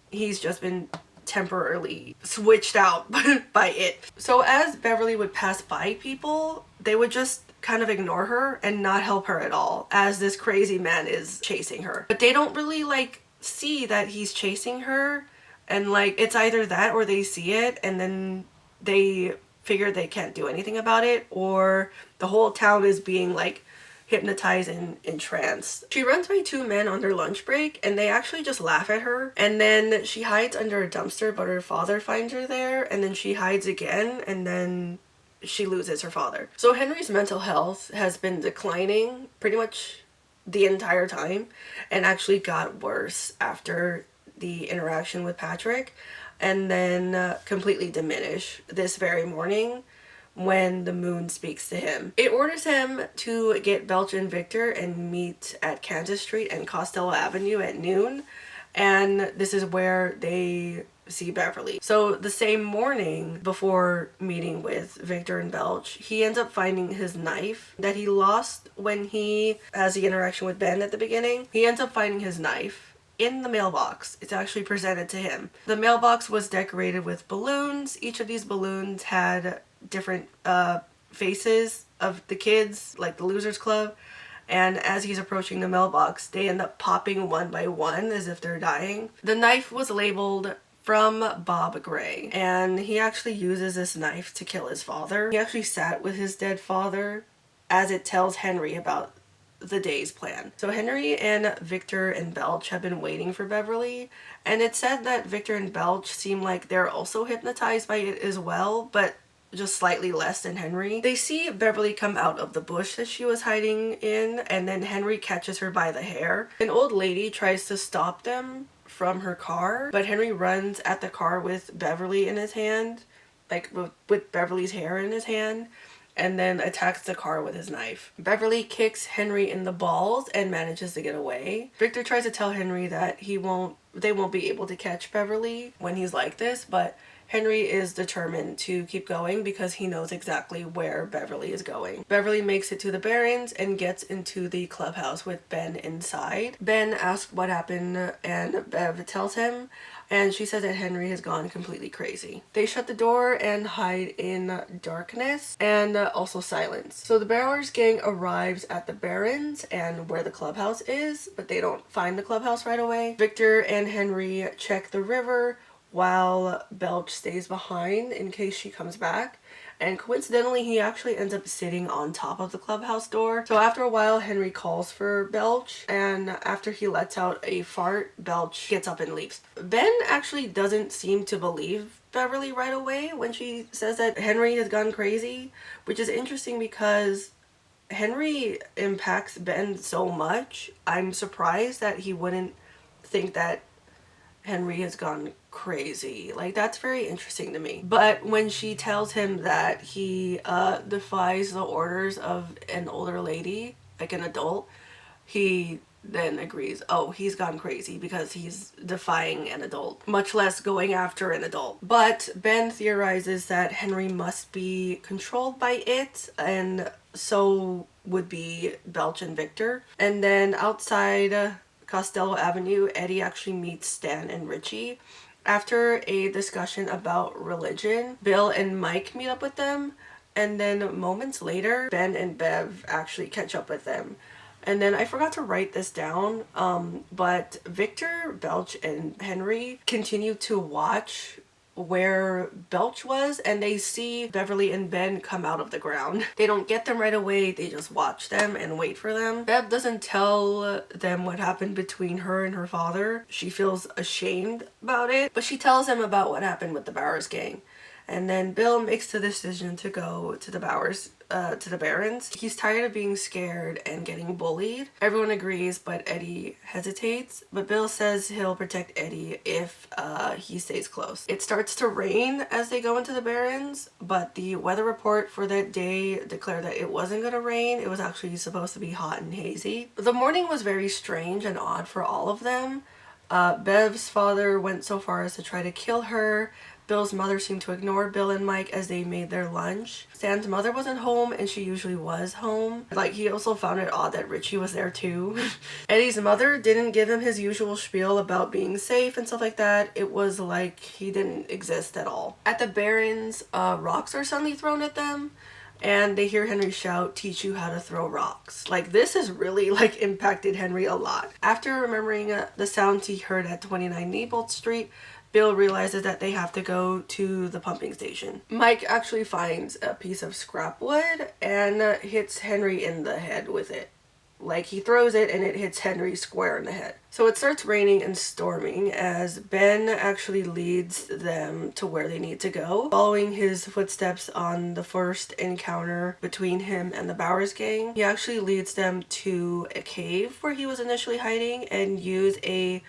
he's just been temporarily switched out by it. So as Beverly would pass by people, they would just kind of ignore her and not help her at all as this crazy man is chasing her. But they don't really like see that he's chasing her, and like it's either that or they see it and then they figure they can't do anything about it, or the whole town is being like hypnotized and entranced. She runs by 2 men on their lunch break and they actually just laugh at her, and then she hides under a dumpster but her father finds her there, and then she hides again, and then she loses her father. So Henry's mental health has been declining pretty much the entire time and actually got worse after the interaction with Patrick, and then completely diminish this very morning when the moon speaks to him. It orders him to get Belch and Victor and meet at Kansas Street and Costello Avenue at noon, and this is where they see Beverly. So the same morning before meeting with Victor and Belch, he ends up finding his knife that he lost when he has the interaction with Ben at the beginning. He ends up finding his knife in the mailbox. It's actually presented to him. The mailbox was decorated with balloons. Each of these balloons had different faces of the kids, like the Losers Club. And as he's approaching the mailbox, they end up popping one by one as if they're dying. The knife was labeled from Bob Gray, and he actually uses this knife to kill his father. He actually sat with his dead father as it tells Henry about the day's plan. So Henry and Victor and Belch have been waiting for Beverly, and it's said that Victor and Belch seem like they're also hypnotized by it as well, but just slightly less than Henry. They see Beverly come out of the bush that she was hiding in, and then Henry catches her by the hair. An old lady tries to stop them from her car, but Henry runs at the car with Beverly in his hand, like with Beverly's hair in his hand, and then attacks the car with his knife. Beverly kicks Henry in the balls and manages to get away. Victor tries to tell Henry that they won't be able to catch Beverly when he's like this, but Henry is determined to keep going because he knows exactly where Beverly is going. Beverly makes it to the Barrens and gets into the clubhouse with Ben inside. Ben asks what happened and Bev tells him, and she says that Henry has gone completely crazy. They shut the door and hide in darkness and also silence. So the Bowers gang arrives at the Barrens and where the clubhouse is, but they don't find the clubhouse right away. Victor and Henry check the river while Belch stays behind in case she comes back. And coincidentally, he actually ends up sitting on top of the clubhouse door. So after a while, Henry calls for Belch, and after he lets out a fart, Belch gets up and leaves. Ben actually doesn't seem to believe Beverly right away when she says that Henry has gone crazy, which is interesting because Henry impacts Ben so much. I'm surprised that he wouldn't think that Henry has gone crazy. Like, that's very interesting to me. But when she tells him that he defies the orders of an older lady, like an adult, he then agrees, oh, he's gone crazy because he's defying an adult, much less going after an adult. But Ben theorizes that Henry must be controlled by it, and so would be Belch and Victor. And then outside Costello Avenue, Eddie actually meets Stan and Richie. After a discussion about religion, Bill and Mike meet up with them, and then moments later, Ben and Bev actually catch up with them. And then I forgot to write this down, but Victor, Belch, and Henry continue to watch where Belch was, and they see Beverly and Ben come out of the ground. They don't get them right away, they just watch them and wait for them. Bev doesn't tell them what happened between her and her father. She feels ashamed about it, but she tells them about what happened with the Bowers gang. And then Bill makes the decision to go to the Bowers, to the Barrens. He's tired of being scared and getting bullied. Everyone agrees, but Eddie hesitates. But Bill says he'll protect Eddie if he stays close. It starts to rain as they go into the Barrens, but the weather report for that day declared that it wasn't going to rain. It was actually supposed to be hot and hazy. The morning was very strange and odd for all of them. Bev's father went so far as to try to kill her. Bill's mother seemed to ignore Bill and Mike as they made their lunch. Stan's mother wasn't home, and she usually was home. Like, he also found it odd that Richie was there too. Eddie's mother didn't give him his usual spiel about being safe and stuff like that. It was like he didn't exist at all. At the Barrens, rocks are suddenly thrown at them, and they hear Henry shout, "Teach you how to throw rocks." Like, this has really, like, impacted Henry a lot. After remembering the sounds he heard at 29 Neibolt Street, Bill realizes that they have to go to the pumping station. Mike actually finds a piece of scrap wood and hits Henry in the head with it. Like, he throws it and it hits Henry square in the head. So it starts raining and storming as Ben actually leads them to where they need to go. Following his footsteps on the first encounter between him and the Bowers gang, he actually leads them to a cave where he was initially hiding and used a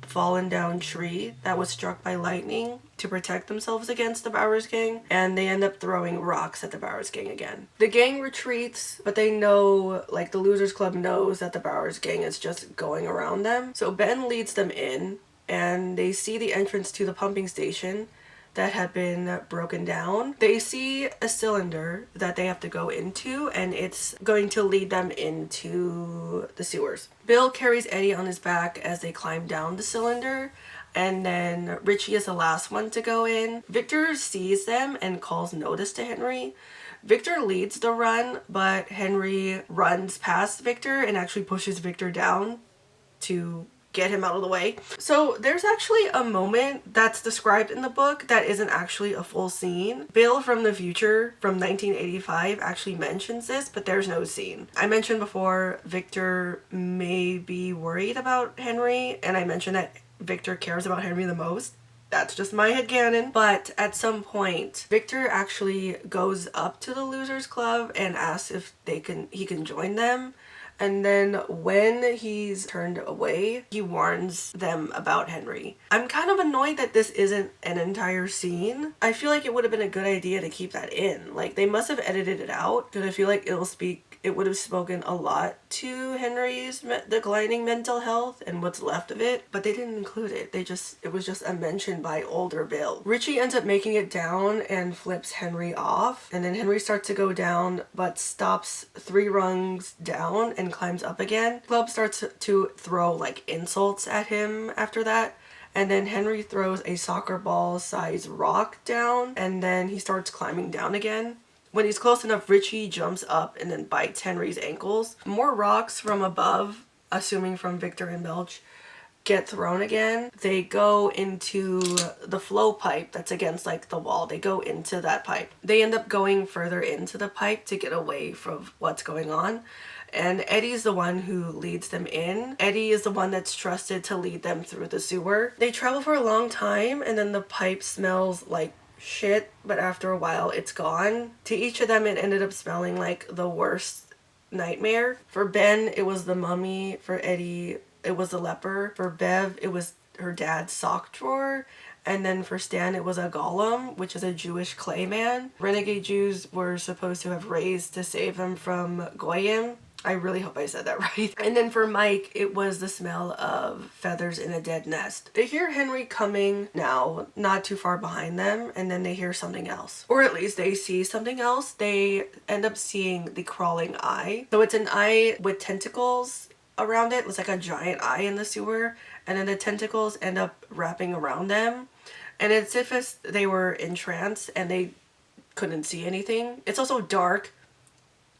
fallen down tree that was struck by lightning to protect themselves against the Bowers gang, and they end up throwing rocks at the Bowers gang again. The gang retreats, but they know, like, the Losers Club knows that the Bowers gang is just going around them. So Ben leads them in, and they see the entrance to the pumping station. that had been broken down. They see a cylinder that they have to go into, and it's going to lead them into the sewers. Bill carries Eddie on his back as they climb down the cylinder, and then Richie is the last one to go in. Victor sees them and calls notice to Henry. Victor leads the run, but Henry runs past Victor and actually pushes Victor down to get him out of the way. So there's actually a moment that's described in the book that isn't actually a full scene. Bill from the future from 1985 actually mentions this, but there's no scene. I mentioned before Victor may be worried about Henry, and I mentioned that Victor cares about Henry the most. That's just my headcanon. But at some point, Victor actually goes up to the Losers Club and asks if he can join them. And then when he's turned away, he warns them about Henry. I'm kind of annoyed that this isn't an entire scene. I feel like it would have been a good idea to keep that in. Like, they must have edited it out, because I feel like it would have spoken a lot to Henry's declining mental health and what's left of it, but they didn't include it. It was just a mention by older Bill. Richie ends up making it down and flips Henry off, and then Henry starts to go down but stops 3 rungs down and climbs up again. Club starts to throw like insults at him after that. And then Henry throws a soccer ball size rock down, and then he starts climbing down again. When he's close enough, Richie jumps up and then bites Henry's ankles. More rocks from above, assuming from Victor and Belch, get thrown again. They go into the flow pipe that's against like the wall. They go into that pipe. They end up going further into the pipe to get away from what's going on. And Eddie's the one who leads them in. Eddie is the one that's trusted to lead them through the sewer. They travel for a long time, and then the pipe smells like shit, but after a while it's gone. To each of them it ended up smelling like the worst nightmare. For Ben, it was the mummy. For Eddie, it was the leper. For Bev, it was her dad's sock drawer. And then for Stan, it was a golem, which is a Jewish clay man. Renegade Jews were supposed to have raised to save them from Goyim. I really hope I said that right. And then for Mike, it was the smell of feathers in a dead nest. They hear Henry coming now, not too far behind them, and then they hear something else. Or at least they see something else. They end up seeing the crawling eye. So it's an eye with tentacles around it. It's like a giant eye in the sewer. And then the tentacles end up wrapping around them. And it's as if they were in trance and they couldn't see anything. It's also dark.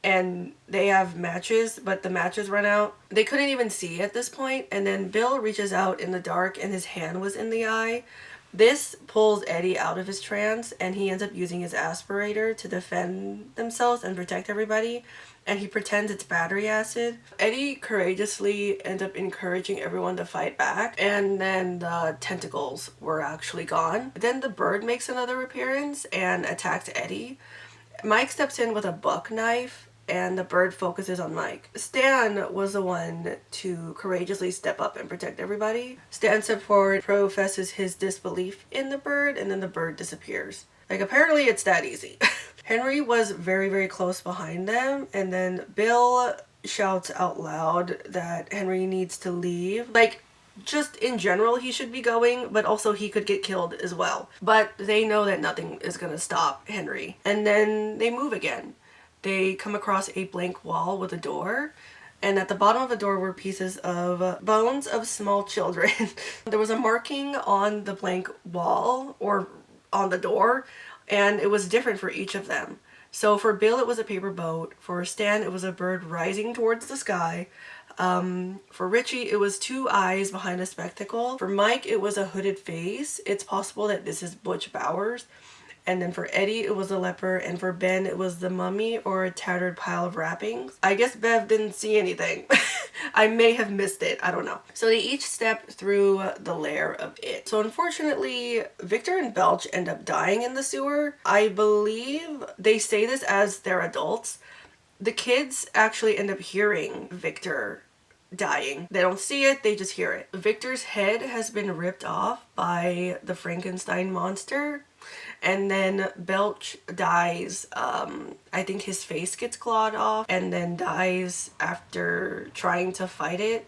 And they have matches, but the matches run out. They couldn't even see at this point. And then Bill reaches out in the dark and his hand was in the eye. This pulls Eddie out of his trance, and he ends up using his aspirator to defend themselves and protect everybody. And he pretends it's battery acid. Eddie courageously ends up encouraging everyone to fight back. And then the tentacles were actually gone. Then the bird makes another appearance and attacks Eddie. Mike steps in with a buck knife, and the bird focuses on Mike. Stan was the one to courageously step up and protect everybody. Stan steps forward, professes his disbelief in the bird, and then the bird disappears. Like, apparently it's that easy. Henry was very, very close behind them, and then Bill shouts out loud that Henry needs to leave. Like, just in general he should be going, but also he could get killed as well. But they know that nothing is gonna stop Henry. And then they move again. They come across a blank wall with a door, and at the bottom of the door were pieces of bones of small children. There was a marking on the blank wall, or on the door, and it was different for each of them. So for Bill it was a paper boat, for Stan it was a bird rising towards the sky, for Richie it was 2 eyes behind a spectacle, for Mike it was a hooded face. It's possible that this is Butch Bowers. And then for Eddie, it was a leper. And for Ben, it was the mummy or a tattered pile of wrappings. I guess Bev didn't see anything. I may have missed it. I don't know. So they each step through the lair of it. So unfortunately, Victor and Belch end up dying in the sewer. I believe they say this as they're adults. The kids actually end up hearing Victor dying. They don't see it, they just hear it. Victor's head has been ripped off by the Frankenstein monster. And then Belch dies, I think his face gets clawed off, and then dies after trying to fight it.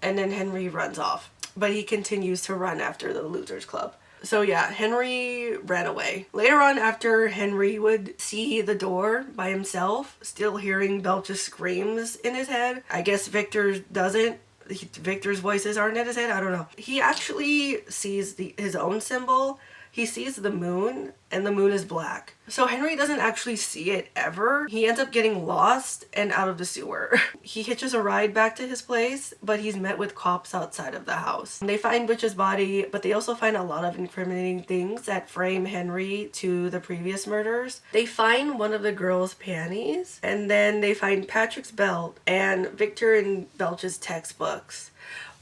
And then Henry runs off. But he continues to run after the Losers Club. So yeah, Henry ran away. Later on, after Henry would see the door by himself, still hearing Belch's screams in his head. I guess Victor doesn't. Victor's voices aren't in his head. I don't know. He actually sees his own symbol. He sees the moon, and the moon is black. So Henry doesn't actually see it ever. He ends up getting lost and out of the sewer. He hitches a ride back to his place, but he's met with cops outside of the house. They find Butch's body, but they also find a lot of incriminating things that frame Henry to the previous murders. They find one of the girl's panties, and then they find Patrick's belt and Victor and Belch's textbooks.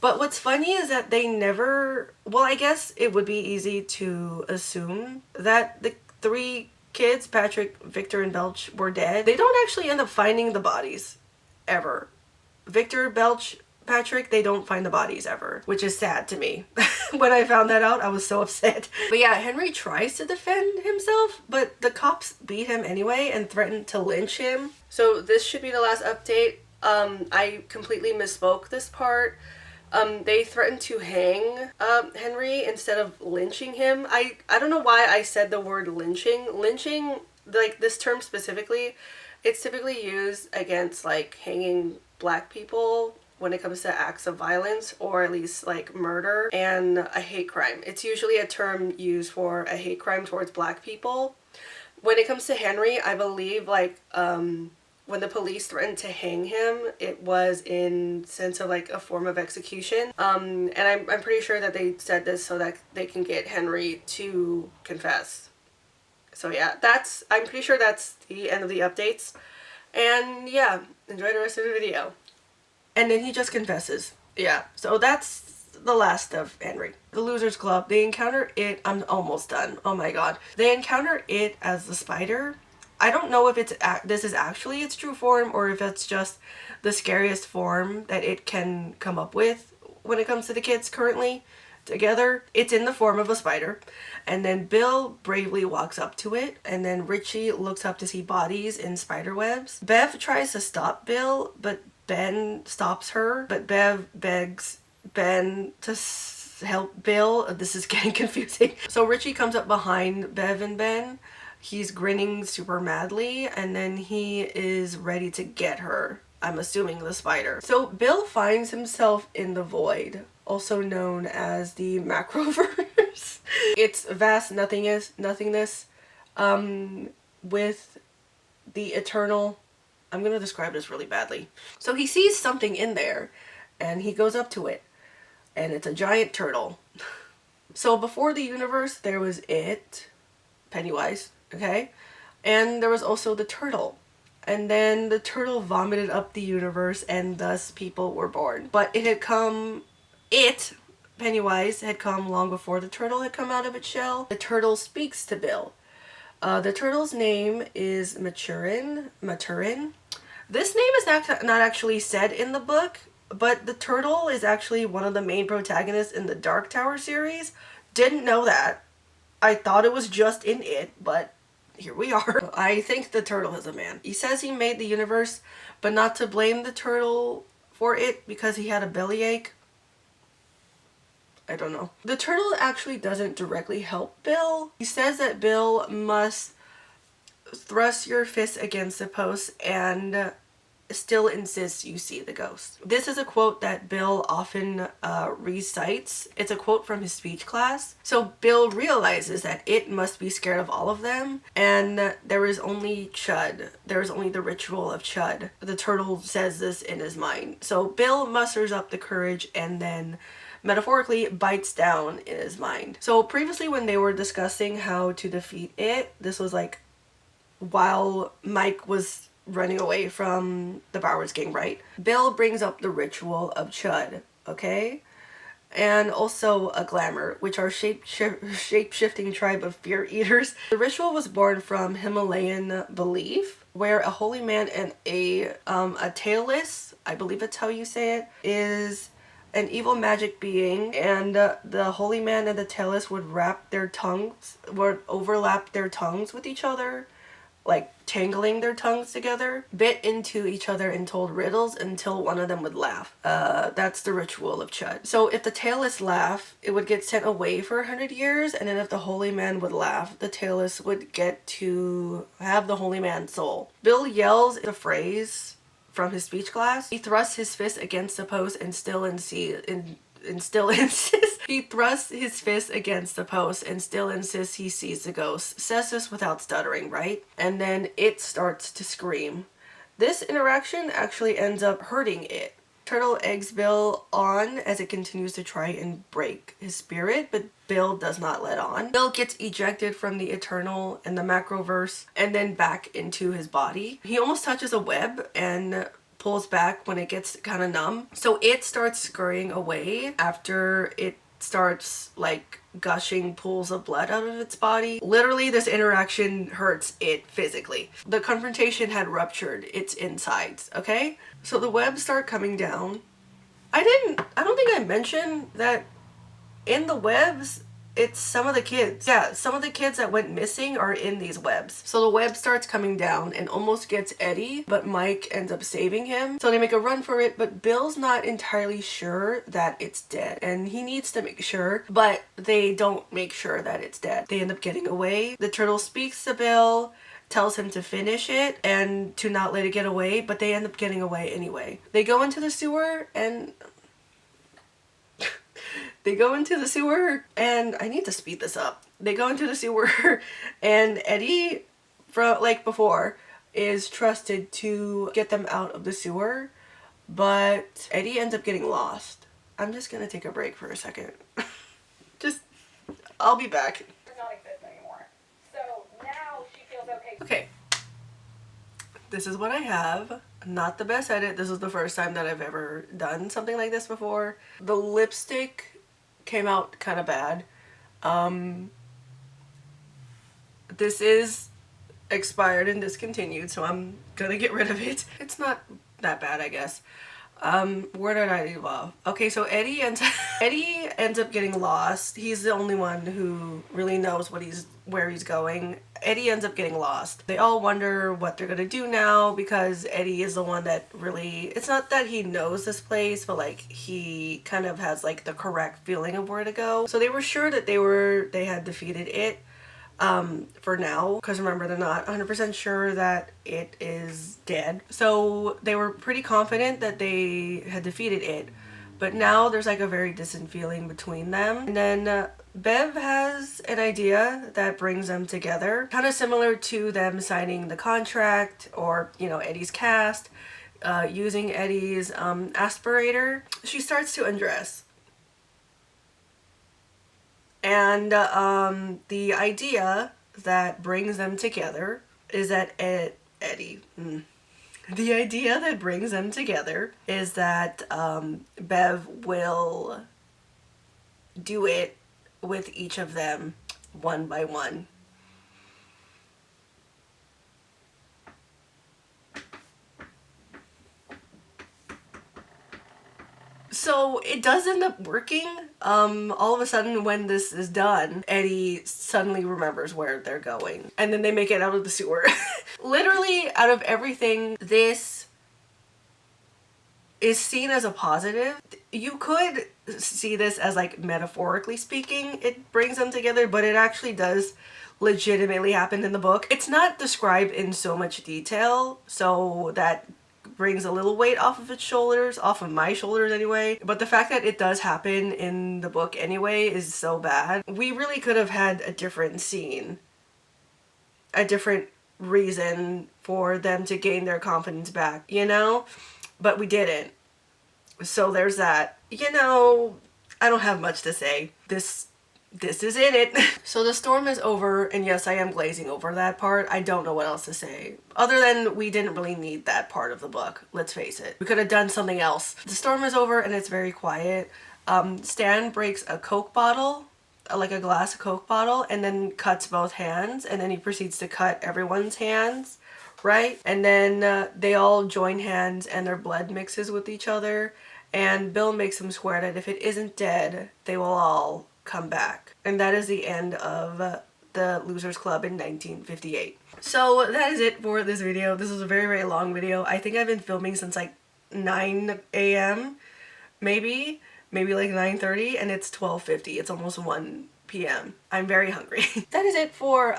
But what's funny is that they never, well, I guess it would be easy to assume that the 3 kids, Patrick, Victor, and Belch, were dead. They don't actually end up finding the bodies, ever. Victor, Belch, Patrick, they don't find the bodies ever, which is sad to me. When I found that out, I was so upset. But yeah, Henry tries to defend himself, but the cops beat him anyway and threaten to lynch him. So this should be the last update. I completely misspoke this part. They threatened to hang Henry instead of lynching him. I don't know why I said the word lynching. Lynching, like this term specifically, it's typically used against like hanging black people when it comes to acts of violence, or at least like murder and a hate crime. It's usually a term used for a hate crime towards black people. When it comes to Henry, I believe like when the police threatened to hang him, it was in sense of like a form of execution. And I'm pretty sure that they said this so that they can get Henry to confess. So yeah, I'm pretty sure that's the end of the updates. And yeah, enjoy the rest of the video. And then he just confesses. Yeah, so that's the last of Henry. The Losers Club, they encounter it. I'm almost done. Oh my god. They encounter it as the spider. I don't know if this is actually its true form, or if it's just the scariest form that it can come up with when it comes to the kids currently together. It's in the form of a spider. And then Bill bravely walks up to it, and then Richie looks up to see bodies in spider webs. Bev tries to stop Bill, but Ben stops her. But Bev begs Ben to help Bill. This is getting confusing. So Richie comes up behind Bev and Ben. He's grinning super madly, and then he is ready to get her. I'm assuming the spider. So Bill finds himself in the void, also known as the macroverse. It's vast nothingness, with the eternal. I'm gonna describe this really badly. So he sees something in there, and he goes up to it, and it's a giant turtle. So before the universe, there was it, Pennywise. Okay, and there was also the turtle, and then the turtle vomited up the universe, and thus people were born. But Pennywise had come long before the turtle had come out of its shell. The turtle speaks to Bill. The turtle's name is Maturin. This name is not actually said in the book, but the turtle is actually one of the main protagonists in the Dark Tower series. Didn't know that. I thought it was just in it, but here we are. I think the turtle is a man. He says he made the universe, but not to blame the turtle for it because he had a bellyache. I don't know. The turtle actually doesn't directly help Bill. He says that Bill must thrust your fist against the post and still insists you see the ghost. This is a quote that Bill often recites. It's a quote from his speech class. So Bill realizes that it must be scared of all of them, and there is only Chud. There is only the ritual of Chud. The turtle says this in his mind. So Bill musters up the courage and then metaphorically bites down in his mind. So previously when they were discussing how to defeat it, this was like while Mike was running away from the Bowers gang, right? Bill brings up the ritual of Chud, okay? And also a glamour, which are shape-shifting tribe of fear eaters. The ritual was born from Himalayan belief, where a holy man and a tailless, I believe that's how you say it, is an evil magic being, and the holy man and the tailless would overlap their tongues with each other like tangling their tongues together, bit into each other and told riddles until one of them would laugh. That's the ritual of Chud. So if the tailless laugh, it would get sent away for 100 years, and then if the holy man would laugh, the tailless would get to have the holy man's soul. Bill yells the phrase from his speech class. He thrusts his fist against the post and still insists he thrusts his fist against the post and still insists he sees the ghost. Says this without stuttering, right? And then it starts to scream. This interaction actually ends up hurting it. Turtle eggs Bill on as it continues to try and break his spirit, but Bill does not let on. Bill gets ejected from the Eternal and the Macroverse and then back into his body. He almost touches a web and pulls back when it gets kind of numb. So it starts scurrying away after it starts like gushing pools of blood out of its body. Literally, this interaction hurts it physically. The confrontation had ruptured its insides, okay? So the webs start coming down. I don't think I mentioned that in the webs, it's some of the kids. Yeah, some of the kids that went missing are in these webs. So the web starts coming down and almost gets Eddie, but Mike ends up saving him. So they make a run for it, but Bill's not entirely sure that it's dead. And he needs to make sure, but they don't make sure that it's dead. They end up getting away. The turtle speaks to Bill, tells him to finish it and to not let it get away, but they end up getting away anyway. They go into the sewer and I need to speed this up. They go into the sewer and Eddie, from like before, is trusted to get them out of the sewer, but Eddie ends up getting lost. I'm just gonna take a break for a second. I'll be back. Does not exist anymore. So now she feels okay. Okay. This is what I have. Not the best edit. This is the first time that I've ever done something like this before. The lipstick came out kind of bad. This is expired and discontinued, so I'm gonna get rid of it. It's not that bad, I guess. Where did I leave off? Okay, so Eddie ends up getting lost. He's the only one who really knows where he's going. Eddie ends up getting lost. They all wonder what they're gonna do now because Eddie is the one that really, it's not that he knows this place, but like he kind of has like the correct feeling of where to go. So they were sure that they had defeated it. For now, because remember, they're not 100% sure that it is dead. So they were pretty confident that they had defeated it, but now there's like a very distant feeling between them. And then Bev has an idea that brings them together, kind of similar to them signing the contract or, you know, Eddie's cast, using Eddie's aspirator. She starts to undress. And the idea that brings them together is that The idea that brings them together is that Bev will do it with each of them one by one. So it does end up working. All of a sudden when this is done, Eddie suddenly remembers where they're going. And then they make it out of the sewer. Literally, out of everything, this is seen as a positive. You could see this as like metaphorically speaking, it brings them together, but it actually does legitimately happen in the book. It's not described in so much detail, so that brings a little weight off of its shoulders, off of my shoulders anyway. But the fact that it does happen in the book anyway is so bad. We really could have had a different scene, a different reason for them to gain their confidence back, you know? But we didn't. So there's that. You know, I don't have much to say. This is in it. So the storm is over, and yes, I am glazing over that part. I don't know what else to say. Other than we didn't really need that part of the book, let's face it. We could have done something else. The storm is over and it's very quiet. Stan breaks a Coke bottle, like a glass Coke bottle, and then cuts both hands, and then he proceeds to cut everyone's hands, right? And then they all join hands and their blood mixes with each other, and Bill makes them swear that if it isn't dead, they will all come back. And that is the end of the Losers Club in 1958. So that is it for this video. This was a very, very long video. I think I've been filming since like 9 a.m. maybe like 9:30, and it's 12:50. It's almost 1 p.m. I'm very hungry. That is it for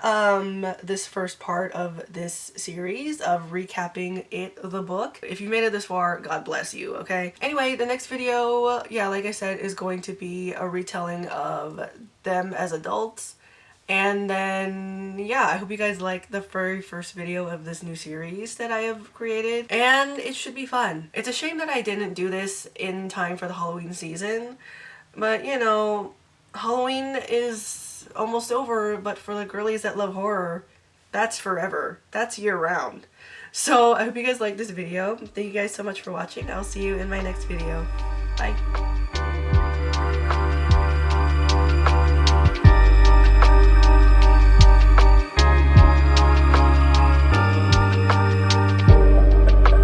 this first part of this series of recapping It the book. If you made it this far, God bless you, okay? Anyway, the next video, yeah, like I said, is going to be a retelling of them as adults. And then, yeah, I hope you guys like the very first video of this new series that I have created. And it should be fun. It's a shame that I didn't do this in time for the Halloween season. But, you know, Halloween is almost over, but for the girlies that love horror, that's forever. That's year round. So I hope you guys like this video. Thank you guys so much for watching. I'll see you in my next video. Bye.